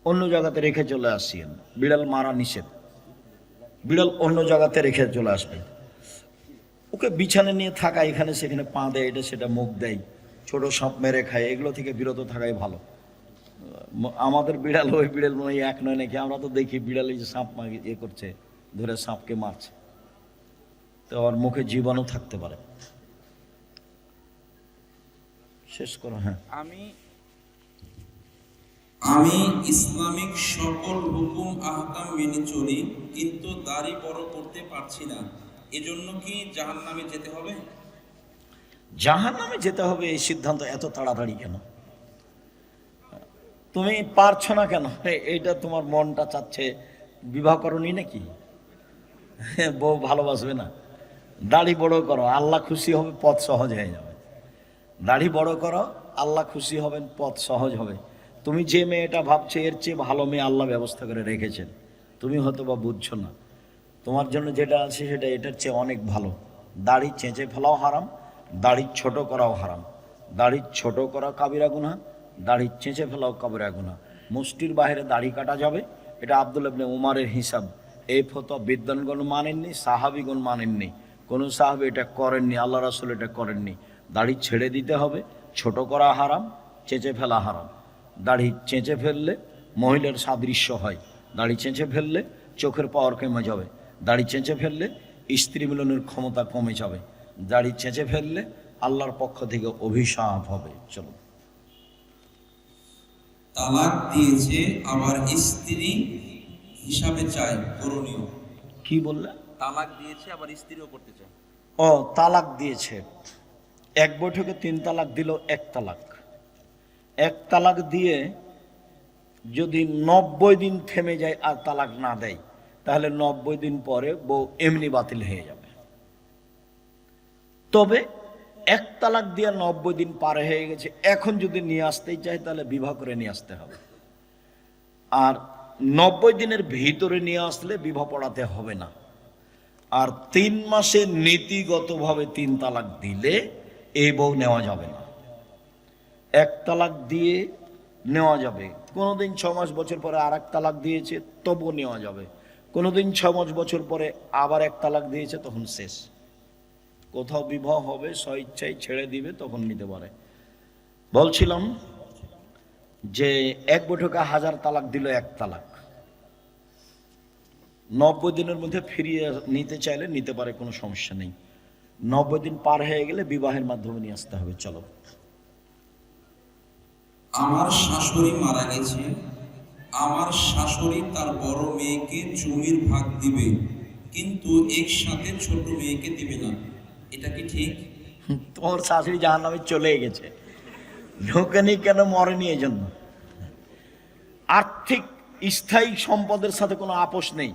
অন্য জায়গাতে রেখে চলে আসিয়েন। বিড়াল মারা নিষেধ, বিড়াল অন্য জায়গাতে রেখে চলে আসবে। ওকে বিছানে নিয়ে থাকা, এখানে সেখানে পা দেয়, এটা সেটা মুখ দেয়, ছোট সাপ মেরে খায়, এগুলো থেকে বিরত থাকাই ভালো। আমাদের বিড়াল ওই বিড়াল মনে হয় এক নয় নাকি, আমরা তো দেখি বিড়াল এই যে সাপ করছে, ধরে সাপকে মারছে, তো ওর মুখে জীবাণু থাকতে পারে। শেষ করো। হ্যাঁ, আমি ইসলামিক সকল হুকুম আহকাম মেনে চলি, কিন্তু দাড়ি বড় করতে পারছি না, এজন্য কি জাহান্নামে যেতে হবে? জাহান্নামে যেতে হবে এই সিদ্ধান্ত এত তাড়াতাড়ি কেন? তুমি পারছো না কেন? এইটা তোমার মনটা চাচ্ছে, বিবাহ করনি নাকি? বউ ভালোবাসবে না? দাড়ি বড় করো, আল্লাহ খুশি হবে, পথ সহজ হয়ে যাবে। দাড়ি বড় করো, আল্লাহ খুশি হবেন, পথ সহজ হবে। তুমি যে মেয়েটা ভাবছো এর চেয়ে ভালো মেয়ে আল্লাহ ব্যবস্থা করে রেখেছেন, তুমি হয়তো বা বুঝছো না। তোমার জন্য যেটা আছে সেটা এটার চেয়ে অনেক ভালো। দাড়ি চেঁচে ফেলাও হারাম, দাড়ি ছোট করাও হারাম। দাড়ি ছোট করা কাবিরা গুনাহ, দাড়ি চেঁচে ফেলাও কাবিরা গুনাহ। মুষ্টির বাইরে দাড়ি কাটা যাবে, এটা আব্দুল্লাহ ইবনে উমারের হিসাব। এই ফতোয়া বিদ্বানগণ মানেননি, সাহাবিগণ মানেননি, কোনো সাহাবী এটা করেননি, আল্লাহ রাসূল এটা করেননি। দাড়ি ছেড়ে দিতে হবে, ছোট করা হারাম, চেঁচে ফেলা হারাম। দাড়ি চেঁচে ফেললে মহিলার সাদৃশ্য হয়, দাড়ি চেঁচে ফেললে চোখের পাওয়ার কমে যাবে, দাড়ি চেঁচে ফেললে স্ত্রী মিলনের ক্ষমতা কমে যাবে, দাড়ি চেঁচে ফেললে আল্লাহর পক্ষ থেকে অভিশাপ হবে। চলো। তালাক দিয়েছে আবার স্ত্রী হিসাবে চায়, করণীয়? কি বললে? তালাক দিয়েছে আবার স্ত্রীও করতে চায়। ও, তালাক দিয়েছে, এক বৈঠকে 3 তালাক দিল, এক তালাক। এক তালাক দিয়ে যদি 90 দিন থেমে যায় আর তালাক না দেয়, তাহলে 90 দিন পরে বউ এমনি বাতিল হয়ে যাবে। তবে এক তালাক দিয়ে 90 দিন পার হয়ে গেছে, এখন যদি নিয়ে আসতেই চায় তাহলে বিবাহ করে নিয়ে আসতে হবে। আর 90 দিনের ভিতরে নিয়ে আসলে বিবাহ পড়াতে হবে না। আর 3 মাসে নীতিগতভাবে 3 তালাক দিলে এই বউ নেওয়া যাবে না। এক তালাক দিয়ে নেওয়া যাবে, কোনোদিন 6 মাস বছর পরে আর এক তালাক দিয়েছে তবু নেওয়া যাবে, কোনোদিন 6 মাস বছর পরে আবার এক তালাক দিয়েছে, তখন শেষ। কোথাও বিবাহ হবে, স্বইচ্ছায় ছেড়ে দিবে, তখন নিতে পারে। বলছিলাম যে এক বৈঠকে 1000 তালাক দিল, এক তালাক। 90 দিনের মধ্যে ফিরিয়ে নিতে চাইলে নিতে পারে, কোনো সমস্যা নেই। 90 দিন পার হয়ে গেলে বিবাহের মাধ্যমে নিয়ে আসতে হবে। চলো। আমার শাশুড়ি মারা গেছে, আমার শাশুড়ি তার বড় মেয়েকে জমির ভাগ দিবে, কিন্তু একসাথে ছোট মেয়েকে দিবে না, এটা কি ঠিক? তোমার শাশুড়ি জাহান্নামে চলে গেছে, ঢোকেনি কেন? মরেনি এই জন্য। আর্থিক স্থায়ী সম্পদের সাথে কোনো আপোষ নেই।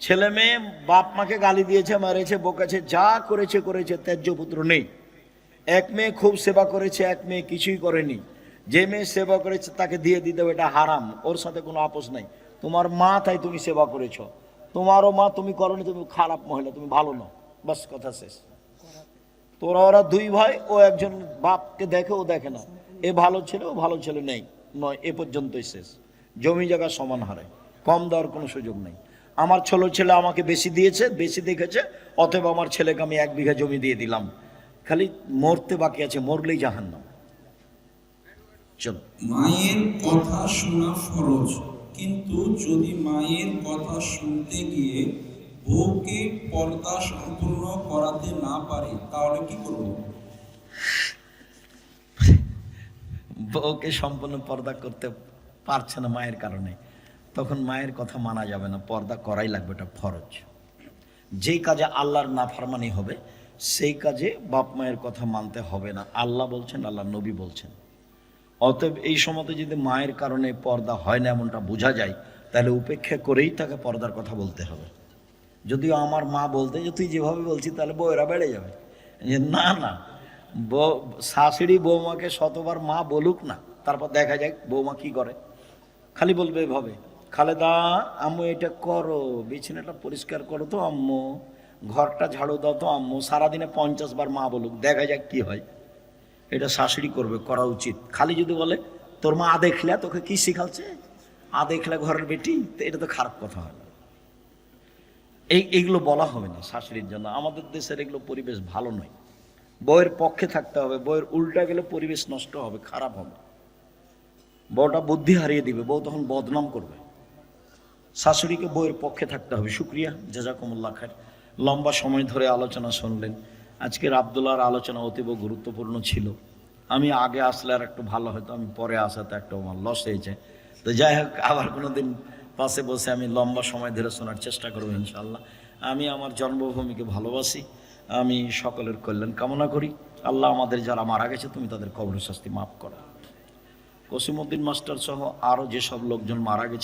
ছেলে মেয়ে বাপ মাকে গালি দিয়েছে, মেরেছে, বকেছে, যা করেছে করেছে, ত্যায্য পুত্র নেই। এক মেয়ে খুব সেবা করেছে, এক মেয়ে কিছুই করেনি। যে মেয়ে সেবা করেছে তাকে দিয়ে দিতে হবে, এটা হারাম, ওর সাথে কোনো আপোষ নাই। তোমার মা, তাই তুমি সেবা করেছো, তোমারও মা, তুমি করনি, তুমি খারাপ মহিলা, তুমি ভালো নও, বাস কথা শেষ। তোরা ওরা 2 ভাই, ও একজন বাপকে দেখে, ও দেখে না, এ ভালো ছেলে, ও ভালো ছেলে নেই, নয়, এ পর্যন্তই শেষ। জমি জায়গা সমান হারে, কম দেওয়ার কোনো সুযোগ নেই। আমার ছোট ছেলে আমাকে বেশি দিয়েছে, বেশি দেখেছে, অতএব আমার ছেলেকে আমি 1 বিঘা জমি দিয়ে দিলাম। খালি মরতে বাকি আছে, মরলেই জাহান্নাম। চলো। মায়ের কথা শোনা ফরজ, কিন্তু যদি মায়ের কথা শুনতে গিয়ে বউকে পর্দা সম্পূর্ণ করাতে না পারে, তাহলে কি করব? বউকে সম্পূর্ণ পর্দা করতে পারছে না মায়ের কারণে, তখন মায়ের কথা মানা যাবে না, পর্দা করাই লাগবে, এটা ফরজ। যেই কাজে আল্লাহর নাফরমানি হবে সেই কাজে বাপ মায়ের কথা মানতে হবে না, আল্লাহ বলছেন, আল্লাহ নবী বলছেন। অতএব এই সময়তে যদি মায়ের কারণে পর্দা হয় না এমনটা বোঝা যায়, তাহলে উপেক্ষা করেই তাকে পর্দার কথা বলতে হবে। যদিও আমার মা বলতে যে তুই যেভাবে বলছিস তাহলে বউয়েরা বেড়ে যাবে, যে না না, শাশুড়ি বৌমাকে শতবার মা বলুক না, তারপর দেখা যায় বৌমা কি করে। খালি বলবে এভাবে, খালেদা আম্মু এটা করো, বিছানাটা পরিষ্কার করো তো আম্মু, ঘরটা ঝাড়ু দাও তো আম্মু, সারাদিনে 50 বার মা বলুক, দেখা যাক কি হয়। এটা শাশুড়ি করবে, করা উচিত। খালি যদি বলে তোর মা দেখলে, তোকে কি শিখালছে, দেখলে ঘরের বেটি, তো এটা তো খারাপ কথা হয় না। এইগুলো বলা হবে না শাশুড়ির জন্য। আমাদের দেশের এগুলো পরিবেশ ভালো নয়, বউয়ের পক্ষে থাকতে হবে, বউয়ের উল্টা গেলে পরিবেশ নষ্ট হবে, খারাপ হবে, বউটা বুদ্ধি হারিয়ে দিবে, বউ তখন বদনাম করবে। শাশুড়িকে বউয়ের পক্ষে থাকতে হবে। শুক্রিয়া, জাযাকুমুল্লাহ খায়ের। লম্বা সময় ধরে আলোচনা শুনলেন। আজকের আব্দুল্লাহর আলোচনা অতীব গুরুত্বপূর্ণ ছিল। আমি আগে আসলে আর একটু ভালো হতো, আমি পরে আসাতে একটা আমার লস হয়েছে। তো যাই হোক, আবার কোনো দিন পাশে বসে আমি লম্বা সময় ধরে শোনার চেষ্টা করবো ইনশাআল্লাহ। আমি আমার জন্মভূমিকে ভালোবাসি, আমি সকলের কল্যাণ কামনা করি। আল্লাহ আমাদের যারা মারা গেছে তুমি তাদের কবর শাস্তি মাফ করো। কসিমউদ্দিন মাস্টার সহ আরও যেসব লোকজন মারা গেছে